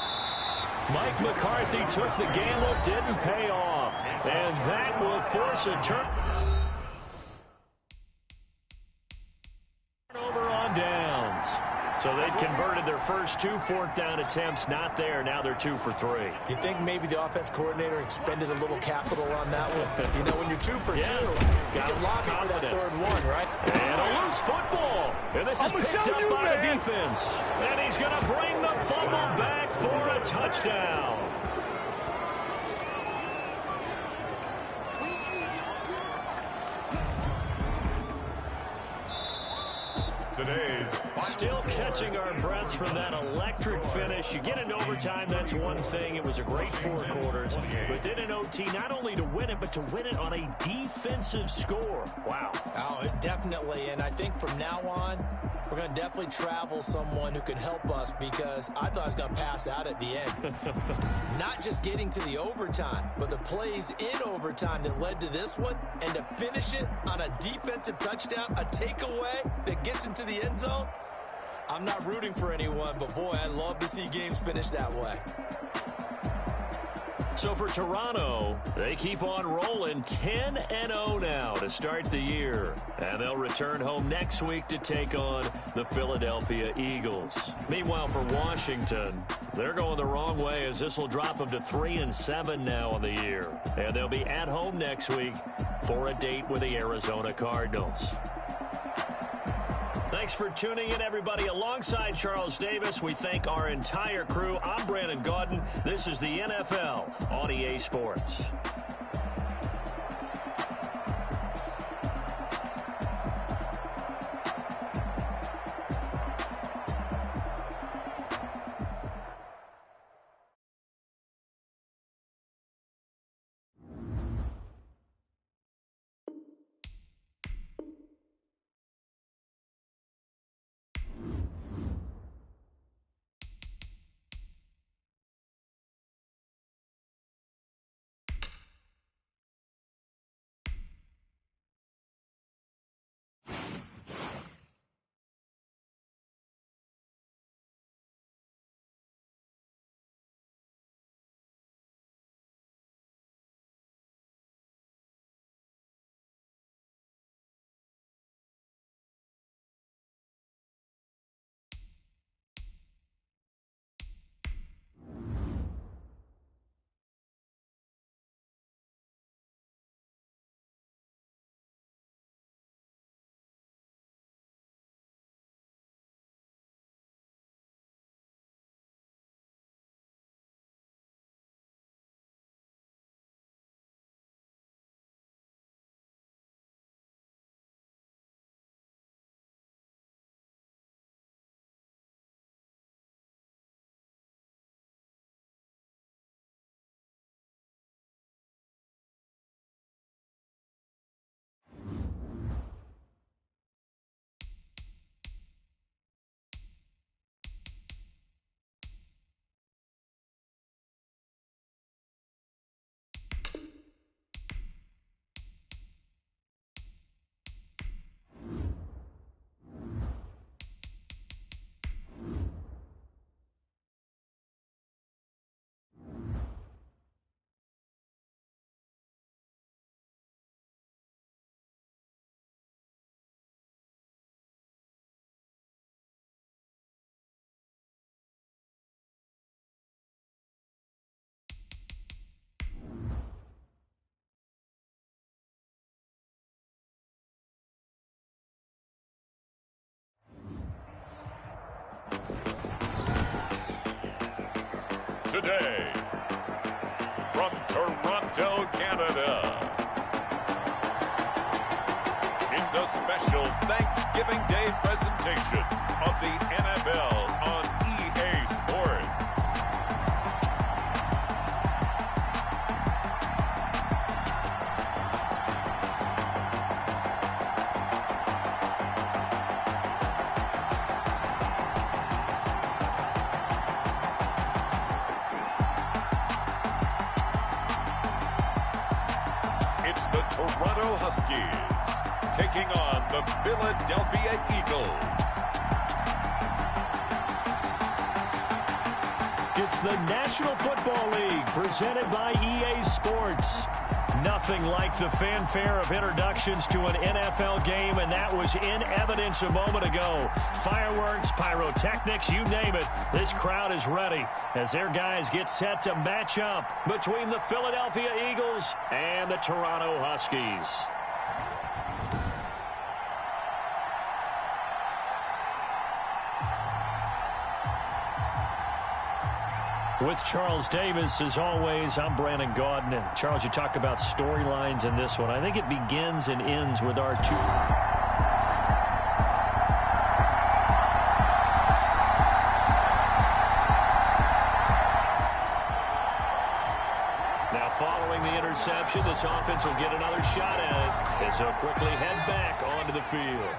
Mike McCarthy took the gamble, didn't pay off. And that will force a turnover on downs. So they'd converted their first 2 4th down attempts, not there. Now they're 2 for 3. You think maybe the offense coordinator expended a little capital on that one? You know, when you're 2 for 2, you can lobby for that 3rd one, right? And a loose football. And this is picked up by the defense. And he's going to bring the fumble back for a touchdown. today's Still catching our breaths from that electric finish. You get in overtime, that's one thing. It was a great 4 quarters. But then in OT, not only to win it, but to win it on a defensive score. Wow. Oh, definitely. And I think from now on, we're going to definitely travel someone who can help us, because I thought I was going to pass out at the end. Not just getting to the overtime, but the plays in overtime that led to this one, and to finish it on a defensive touchdown, a takeaway that gets into the end zone. I'm not rooting for anyone, but boy, I love to see games finish that way. So for Toronto, they keep on rolling 10-0 now to start the year. And they'll return home next week to take on the Philadelphia Eagles. Meanwhile, for Washington, they're going the wrong way, as this will drop them to 3-7 now on the year. And they'll be at home next week for a date with the Arizona Cardinals. Thanks for tuning in, everybody. Alongside Charles Davis, we thank our entire crew. I'm Brandon Gaudin. This is the NFL on EA Sports. Today, from Toronto, Canada, it's a special Thanksgiving Day presentation of the NFL on EA Sports. The Toronto Huskies taking on the Philadelphia Eagles. It's the National Football League presented by EA Sports. Nothing like the fanfare of introductions to an NFL game, and that was in evidence a moment ago. Fireworks, pyrotechnics, you name it. This crowd is ready as their guys get set to match up between the Philadelphia Eagles and the Toronto Huskies. With Charles Davis, as always, I'm Brandon Gaudin. Charles, you talk about storylines in this one. I think it begins and ends with our two. interception. This offense will get another shot at it as they'll quickly head back onto the field.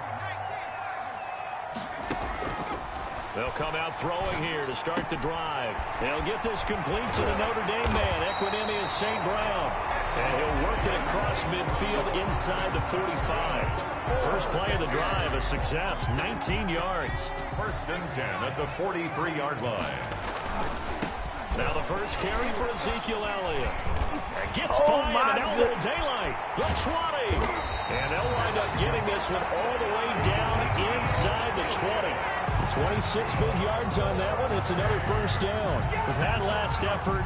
They'll come out throwing here to start the drive. They'll get this complete to the Notre Dame man, Equanimeous St. Brown. And he'll work it across midfield inside the 45. First play of the drive, a success, 19 yards. 1st and 10 at the 43-yard line. Now the first carry for Ezekiel Elliott. And gets by him, and now a little daylight. The 20. And they'll wind up getting this one all the way down inside the 20. 26 big yards on that one. It's another first down. With that last effort,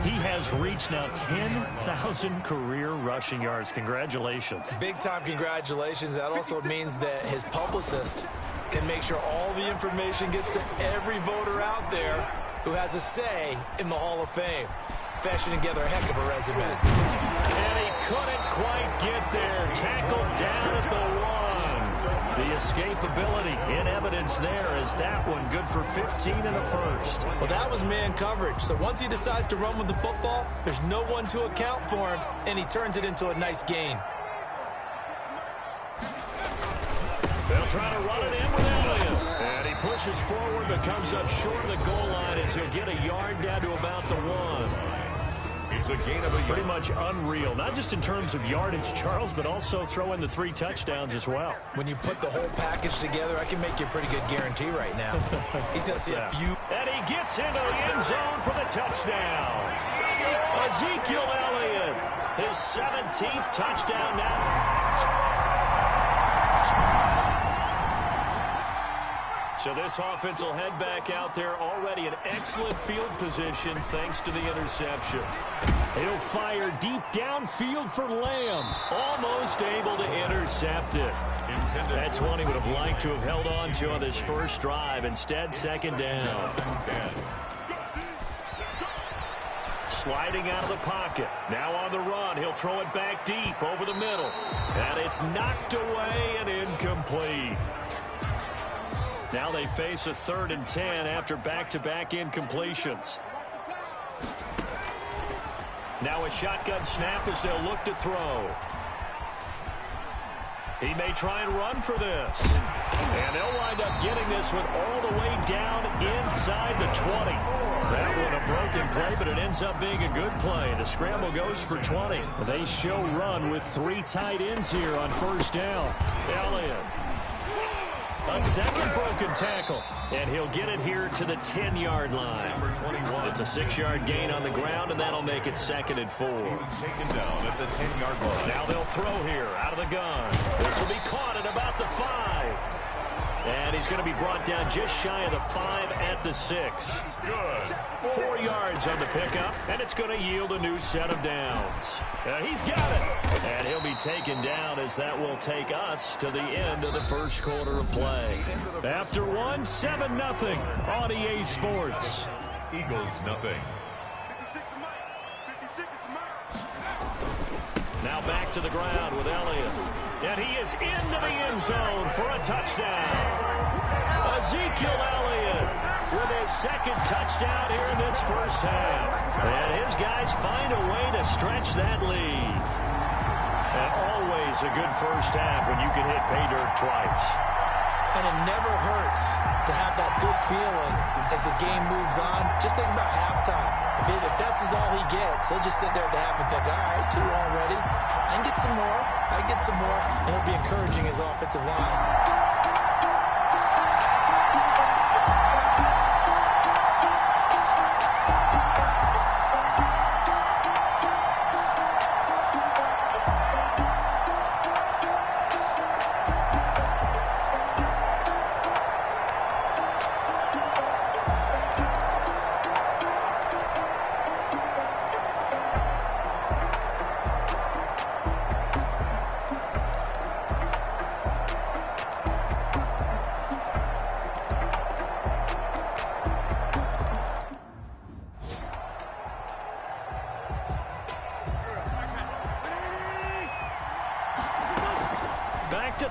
he has reached now 10,000 career rushing yards. Congratulations. Big-time congratulations. That also means that his publicist can make sure all the information gets to every voter out there who has a say in the Hall of Fame. Fashioning together a heck of a resume. And he couldn't quite get there. Tackled down at the 1. The escapability in evidence there is that one good for 15 and a first. Well, that was man coverage. So once he decides to run with the football, there's no one to account for him, and he turns it into a nice gain. They'll try to run it in with Elliott. And he pushes forward but comes up short of the goal line as he'll get a yard down to about the 1. It's a gain of a yard. Pretty much unreal, not just in terms of yardage, Charles, but also throw in the 3 touchdowns as well. When you put the whole package together, I can make you a pretty good guarantee right now. He's going to see a few. And he gets into the end zone for the touchdown. Ezekiel Elliott, his 17th touchdown now. So this offense will head back out there, already in excellent field position thanks to the interception. He'll fire deep downfield for Lamb. Almost able to intercept it. That's one he would have liked to have held on to on this first drive. Instead, second down. Sliding out of the pocket. Now on the run. He'll throw it back deep over the middle. And it's knocked away and incomplete. Now they face a 3rd and 10 after back-to-back incompletions. Now a shotgun snap as they'll look to throw. He may try and run for this. And they'll wind up getting this one all the way down inside the 20. That one a broken play, but it ends up being a good play. The scramble goes for 20. They show run with 3 tight ends here on first down. Elliott. A second broken tackle, and he'll get it here to the 10-yard line. It's a 6-yard gain on the ground, and that'll make it 2nd and 4. Taken down at the 10-yard line. Now they'll throw here out of the gun. This will be caught at about the 5. And he's going to be brought down just shy of the 5 at the 6. Good. 4 yards on the pickup, and it's going to yield a new set of downs. He's got it. And he'll be taken down as that will take us to the end of the first quarter of play. After 1, 7-0 on EA Sports. Eagles nothing. Now back to the ground with Elliott. And he is into the end zone for a touchdown. Ezekiel Elliott with his 2nd touchdown here in this first half. And his guys find a way to stretch that lead. And always a good first half when you can hit pay dirt twice. And it never hurts to have that good feeling as the game moves on. Just think about halftime. If that's all he gets, he'll just sit there at the half and think, all right, 2 already. I can get some more. I can get some more. And he'll be encouraging his offensive line.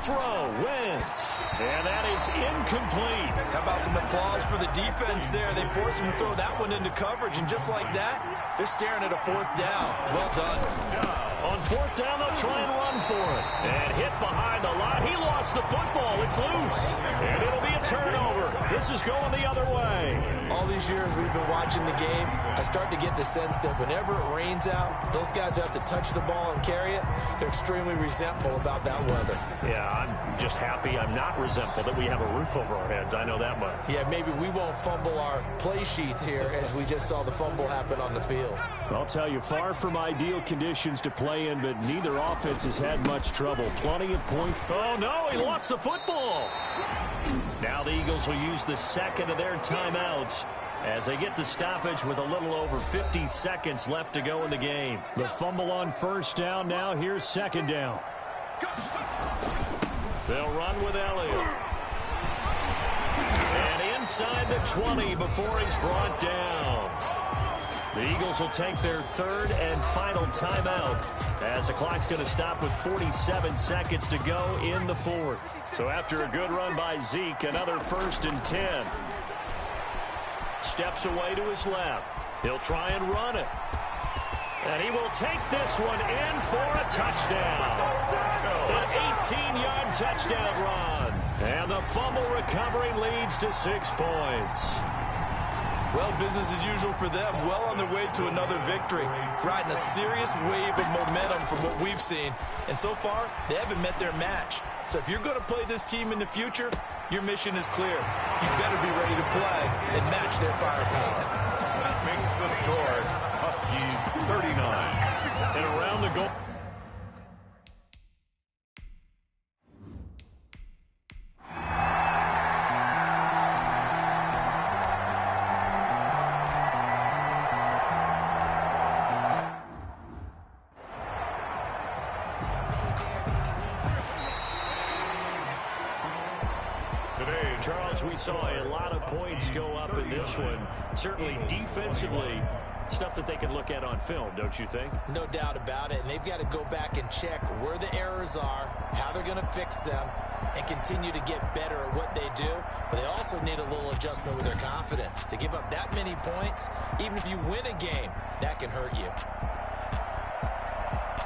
throw. Wentz. And that is incomplete. How about some applause for the defense there? They forced him to throw that one into coverage, and just like that, they're staring at a fourth down. Well done. On fourth down, they'll try and run for it. And hit behind the line. He lost the football. It's loose. And it'll be a turnover. This is going the other way. All these years we've been watching the game, I start to get the sense that whenever it rains out, those guys who have to touch the ball and carry it, they're extremely resentful about that weather. Yeah, I'm just happy I'm not resentful that we have a roof over our heads. I know that much. Yeah, maybe we won't fumble our play sheets here as we just saw the fumble happen on the field. I'll tell you, far from ideal conditions to play in, but neither offense has had much trouble. Plenty of points. Oh, no, he lost the football. Now the Eagles will use the second of their timeouts as they get the stoppage with a little over 50 seconds left to go in the game. The fumble on first down. Now here's second down. They'll run with Elliott. And inside the 20 before he's brought down. The Eagles will take their third and final timeout as the clock's going to stop with 47 seconds to go in the fourth. So after a good run by Zeke, another 1st and 10. Steps away to his left. He'll try and run it. And he will take this one in for a touchdown. An 18-yard touchdown run. And the fumble recovery leads to 6 points. Well, business as usual for them. Well on their way to another victory. Riding a serious wave of momentum from what we've seen. And so far, they haven't met their match. So if you're going to play this team in the future, your mission is clear. You better be ready to play and match their firepower. That makes the score Huskies 39. And around the goal. Charles, we saw a lot of points go up in this one. Certainly defensively, stuff that they can look at on film, don't you think? No doubt about it. And they've got to go back and check where the errors are, how they're going to fix them, and continue to get better at what they do. But they also need a little adjustment with their confidence. To give up that many points, even if you win a game, that can hurt you.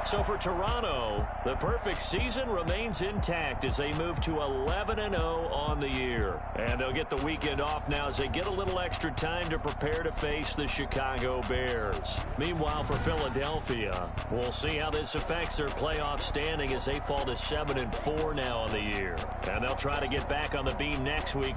So for Toronto, the perfect season remains intact as they move to 11-0 on the year. And they'll get the weekend off now as they get a little extra time to prepare to face the Chicago Bears. Meanwhile, for Philadelphia, we'll see how this affects their playoff standing as they fall to 7-4 now on the year. And they'll try to get back on the beam next week.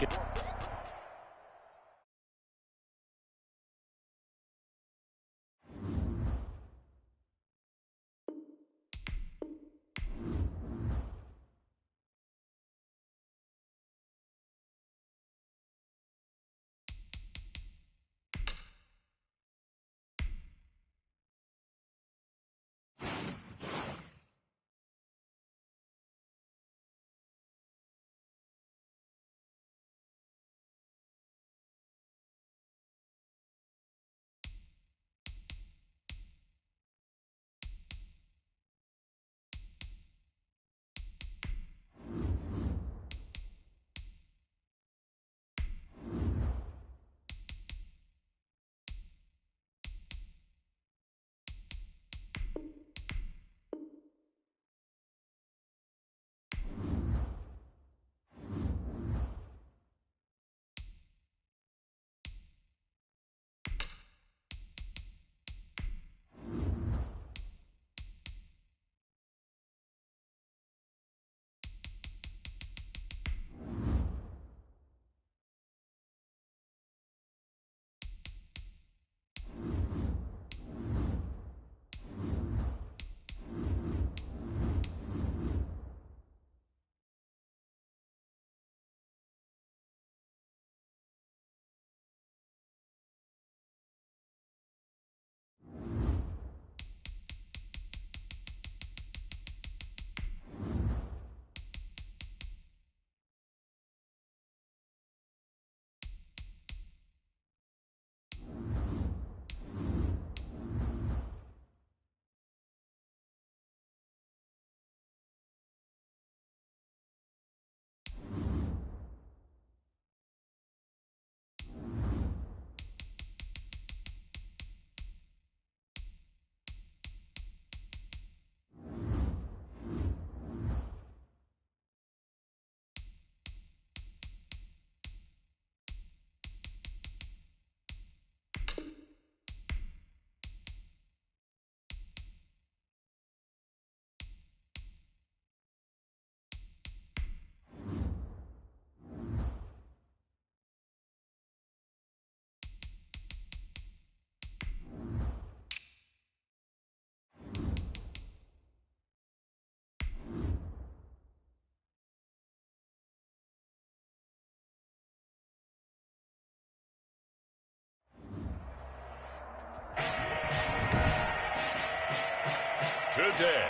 today.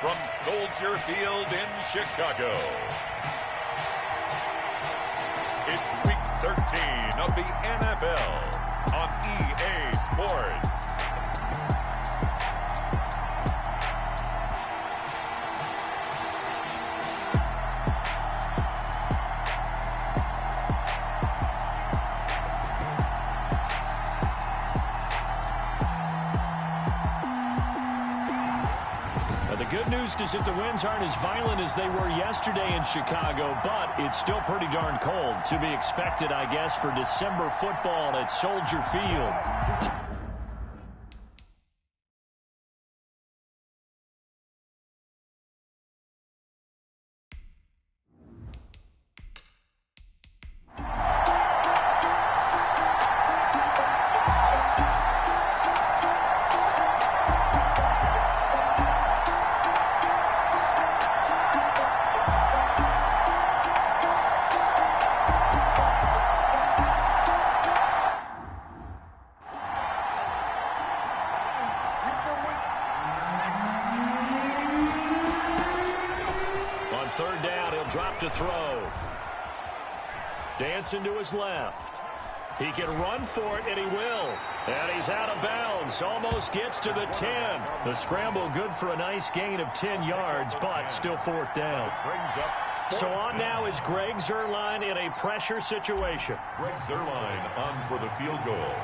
From Soldier Field in Chicago, it's Week 13 of the NFL on EA Sports. The good news is that the winds aren't as violent as they were yesterday in Chicago, but it's still pretty darn cold. To be expected, I guess, for December football at Soldier Field. Third down, he'll drop to throw. Dancing to his left. He can run for it, and he will. And he's out of bounds. Almost gets to the 10. The scramble good for a nice gain of 10 yards, but still fourth down. So on now is Greg Zuerlein in a pressure situation. Greg Zuerlein on for the field goal.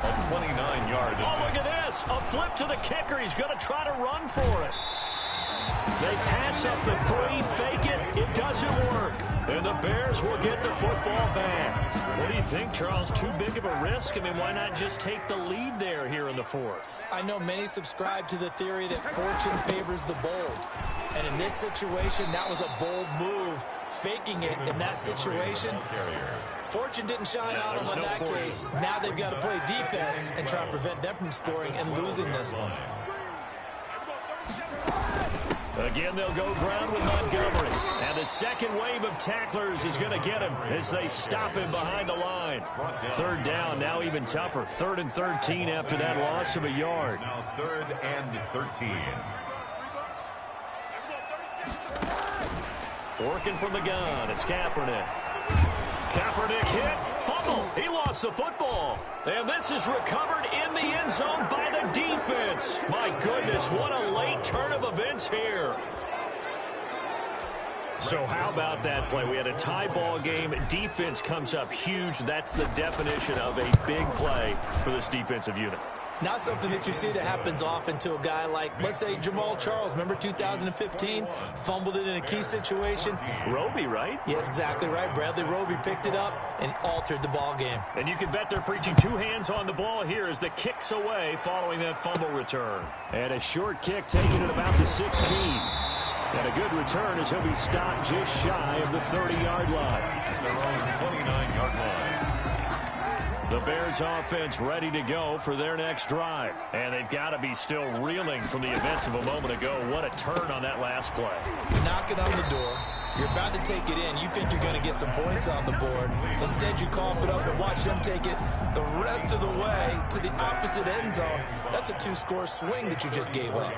A 29-yard. Oh, look at this. A flip to the kicker. He's going to try to run for it. They pass up the 3, fake it. It doesn't work. And the Bears will get the football back. What do you think, Charles? Too big of a risk? I mean, why not just take the lead there here in the fourth? I know many subscribe to the theory that fortune favors the bold. And in this situation, that was a bold move. Faking it in that situation. Fortune didn't shine out on them in that case. Now they've got to play defense and try to prevent them from scoring and losing this one. Again, they'll go ground with Montgomery. And the second wave of tacklers is going to get him as they stop him behind the line. Third down, now even tougher. 3rd and 13 after that loss of a yard. Now 3rd and 13. Working from the gun, it's Kaepernick. Kaepernick hit, fumble. He lost the football. And this is recovered in the end zone by the defense. My goodness, what a late turn of events here. So how about that play? We had a tie ball game. Defense comes up huge. That's the definition of a big play for this defensive unit. Not something that you see that happens often to a guy like, let's say, Jamal Charles. Remember 2015? Fumbled it in a key situation. Roby, right? Yes, exactly right. Bradley Roby picked it up and altered the ball game. And you can bet they're preaching 2 hands on the ball here as the kick's away following that fumble return. And a short kick taken at about the 16. And a good return as he'll be stopped just shy of the 30-yard line. At their own 29-yard line. The Bears offense ready to go for their next drive. And they've got to be still reeling from the events of a moment ago. What a turn on that last play. Knocking on the door. You're about to take it in. You think you're going to get some points on the board. Instead, you cough it up and watch them take it the rest of the way to the opposite end zone. That's a 2-score swing that you just gave up.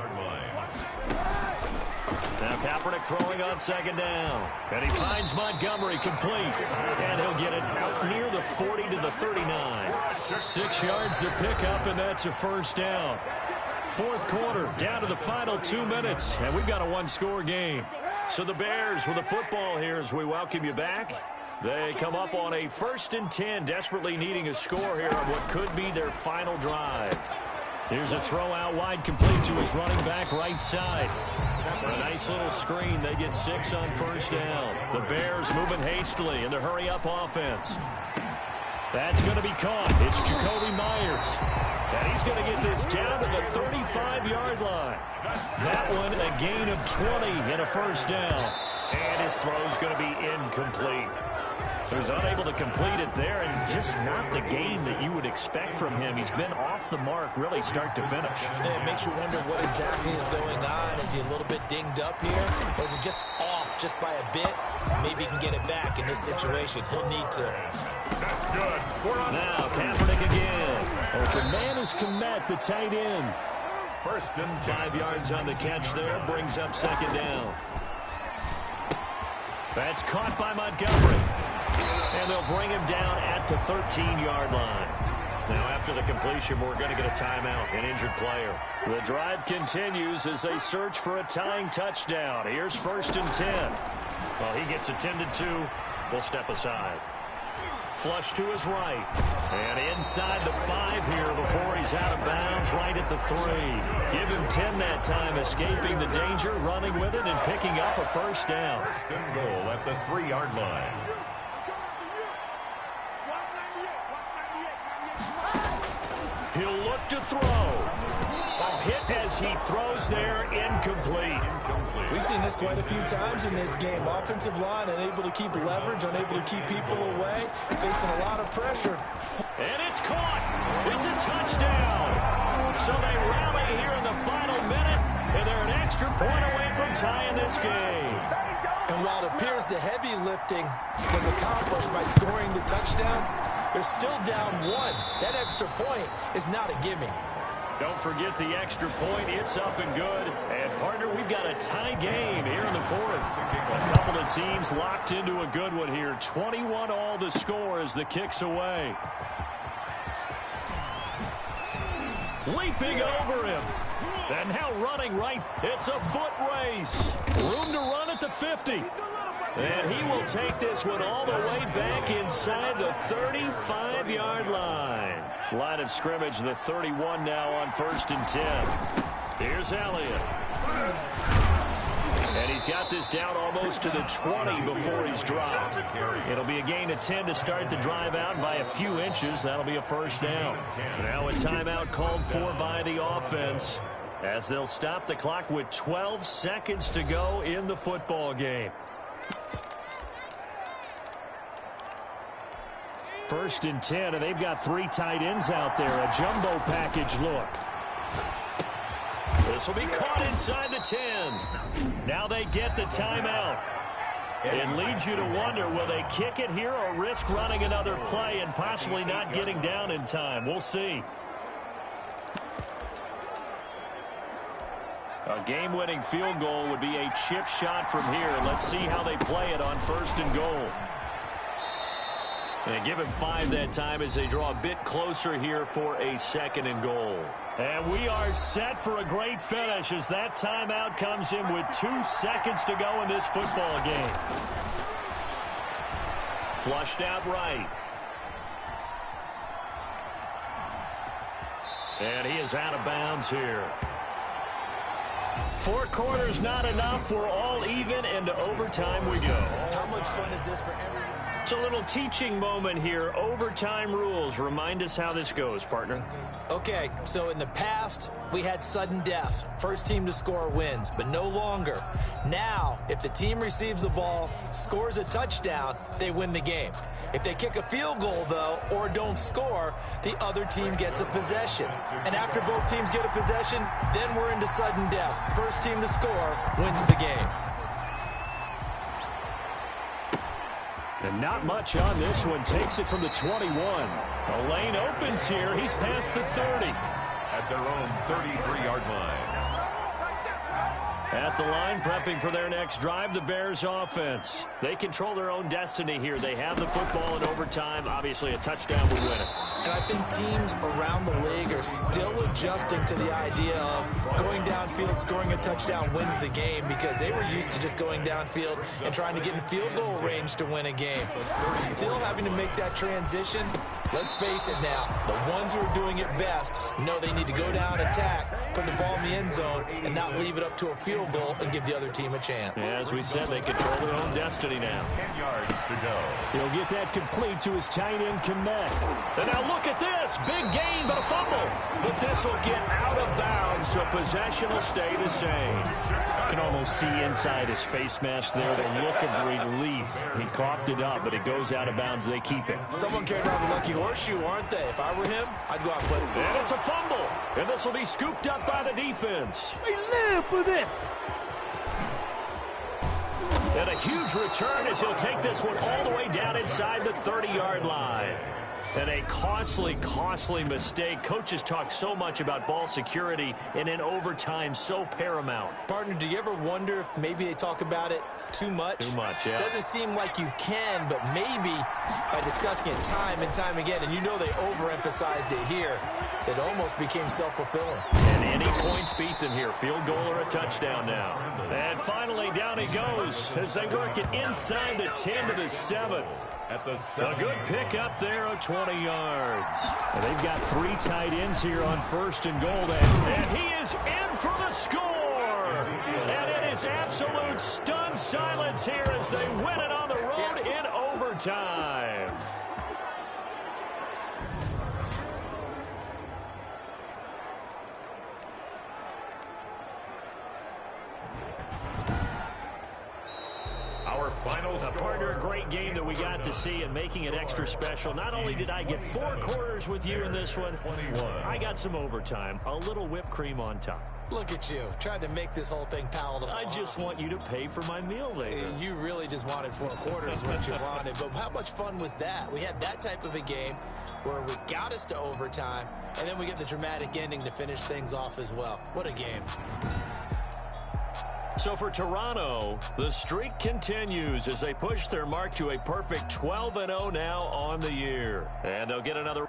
Now Kaepernick throwing on 2nd down. And he finds Montgomery complete. And he'll get it out near the 40 to the 39. 6 yards to pick up, and that's a first down. 4th quarter, down to the final 2 minutes. And we've got a 1-score game. So the Bears with the football here as we welcome you back. They come up on a 1st and 10, desperately needing a score here on what could be their final drive. Here's a throw out wide, complete to his running back right side. A nice little screen. They get 6 on 1st down. The Bears moving hastily in the hurry-up offense. That's going to be caught. It's Jakobi Meyers. And he's going to get this down to the 35-yard line. That one a gain of 20 and a first down. And his throw's going to be incomplete. So he's unable to complete it there, and just not the game that you would expect from him. He's been off the mark, really, start to finish. Yeah, it makes you wonder what exactly is going on. Is he a little bit dinged up here, or is he just off just by a bit? Maybe he can get it back in this situation. He'll need to. That's good. Now, Kaepernick again. Open man is Kmet, the tight end. First and 5 yards on the catch there, brings up second down. That's caught by Montgomery. And they'll bring him down at the 13-yard line. Now, after the completion, we're going to get a timeout, an injured player. The drive continues as they search for a tying touchdown. Here's first and 10. Well, he gets attended to. We'll step aside. Flush to his right. And inside the 5 here before he's out of bounds, right at the 3. Give him 10 that time, escaping the danger, running with it, and picking up a first down. First and goal at the 3-yard line. He'll look to throw. A hit as he throws there, incomplete. We've seen this quite a few times in this game. Offensive line unable to keep leverage, unable to keep people away, facing a lot of pressure. And it's caught. It's a touchdown. So they rally here in the final minute, and they're an extra point away from tying this game. And while it appears the heavy lifting was accomplished by scoring the touchdown, they're still down 1. That extra point is not a gimme. Don't forget the extra point. It's up and good. And, partner, we've got a tie game here in the 4th. A couple of teams locked into a good one here. 21 all the score as the kick's away. Leaping over him. And now running right. It's a foot race. Room to run at the 50. And he will take this one all the way back inside the 35-yard line. Line of scrimmage, the 31 now on first and 10. Here's Elliott. And he's got this down almost to the 20 before he's dropped. It'll be a gain of 10 to start the drive out by a few inches. That'll be a first down. Now a timeout called for by the offense as they'll stop the clock with 12 seconds to go in the football game. First and 10, and they've got 3 tight ends out there. A jumbo package look. This will be caught inside the 10. Now they get the timeout. It leads you to wonder, will they kick it here or risk running another play and possibly not getting down in time? We'll see. A game-winning field goal would be a chip shot from here. Let's see how they play it on first and goal. And give him 5 that time as they draw a bit closer here for a second and goal. And we are set for a great finish as that timeout comes in with 2 seconds to go in this football game. Flushed out right. And he is out of bounds here. 4 quarters not enough. We're all even, and to overtime we go. How much fun is this for everyone? It's a little teaching moment here. Overtime rules. Remind us how this goes, partner. Okay, so in the past, we had sudden death. First team to score wins, but no longer. Now, if the team receives the ball, scores a touchdown, they win the game. If they kick a field goal, though, or don't score, the other team gets a possession. And after both teams get a possession, then we're into sudden death. First team to score wins the game. And not much on this one. Takes it from the 21. A lane opens here. He's past the 30. At their own 33-yard line. At the line, prepping for their next drive, the Bears offense. They control their own destiny here. They have the football in overtime. Obviously, a touchdown would win it. And I think teams around the league are still adjusting to the idea of going downfield, scoring a touchdown wins the game, because they were used to just going downfield and trying to get in field goal range to win a game. Still having to make that transition. Let's face it now, the ones who are doing it best know they need to go down, attack, put the ball in the end zone, and not leave it up to a field goal and give the other team a chance. Yeah, as we said, they control their own destiny now. 10 yards to go. He'll get that complete to his tight end, Kmet. And now look at this. Big gain, but a fumble. But this will get out of bounds, so possession will stay the same. You can almost see inside his face mask there the look of relief. He coughed it up, but it goes out of bounds. They keep it. Someone carried around a lucky horseshoe, aren't they? If I were him, I'd go out and play the ball. And it's a fumble. And this will be scooped up by the defense. We live for this. And a huge return as he'll take this one all the way down inside the 30-yard line. And a costly, costly mistake. Coaches talk so much about ball security, and in overtime, so paramount. Partner, do you ever wonder if maybe they talk about it too much? Too much, yeah. Doesn't seem like you can, but maybe by discussing it time and time again, and you know they overemphasized it here, it almost became self-fulfilling. And any points beat them here. Field goal or a touchdown now. And finally, down he goes as they work it inside the 10 to the 7. A good pick up there of 20 yards. And they've got 3 tight ends here on 1st and goal. And he is in for the score. And it is absolute stunned silence here as they win it on the road in overtime. Final partner, a great game that we got to see and making it extra special. Not only did I get 4 quarters with you in this one, I got some overtime, a little whipped cream on top. Look at you, trying to make this whole thing palatable. I just want you to pay for my meal later. You really just wanted 4 quarters what you wanted, but how much fun was that? We had that type of a game where we got us to overtime, and then we get the dramatic ending to finish things off as well. What a game. So for Toronto, the streak continues as they push their mark to a perfect 12-0 now on the year. And they'll get another...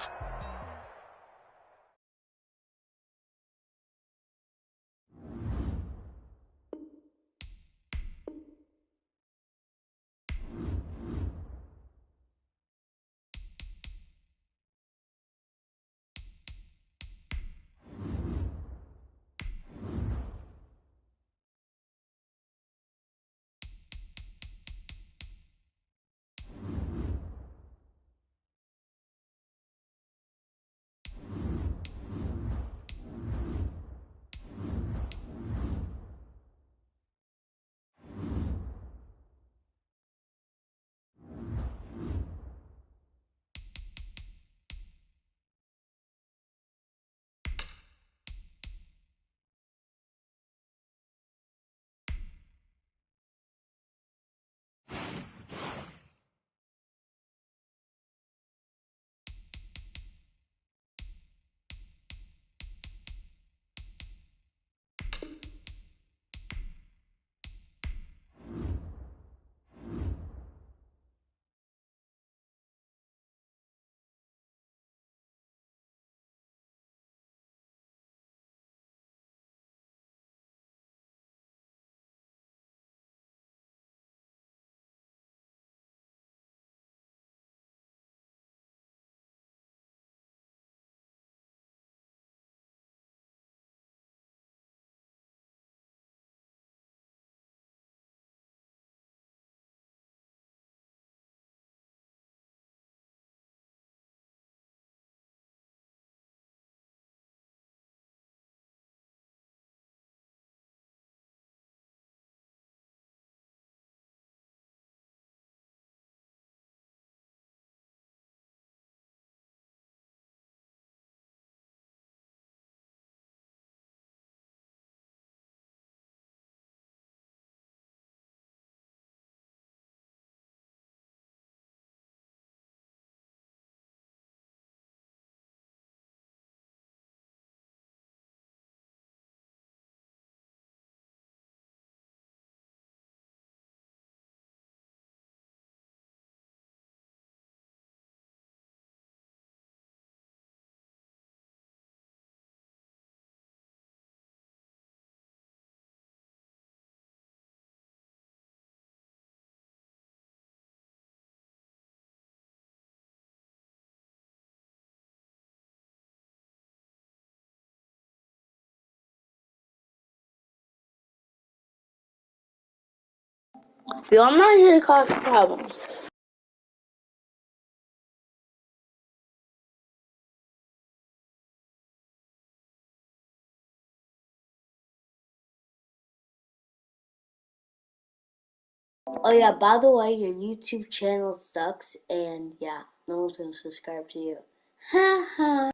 Yo, I'm not here to cause problems. Oh yeah, by the way, your YouTube channel sucks, and yeah, no one's gonna subscribe to you. Ha ha.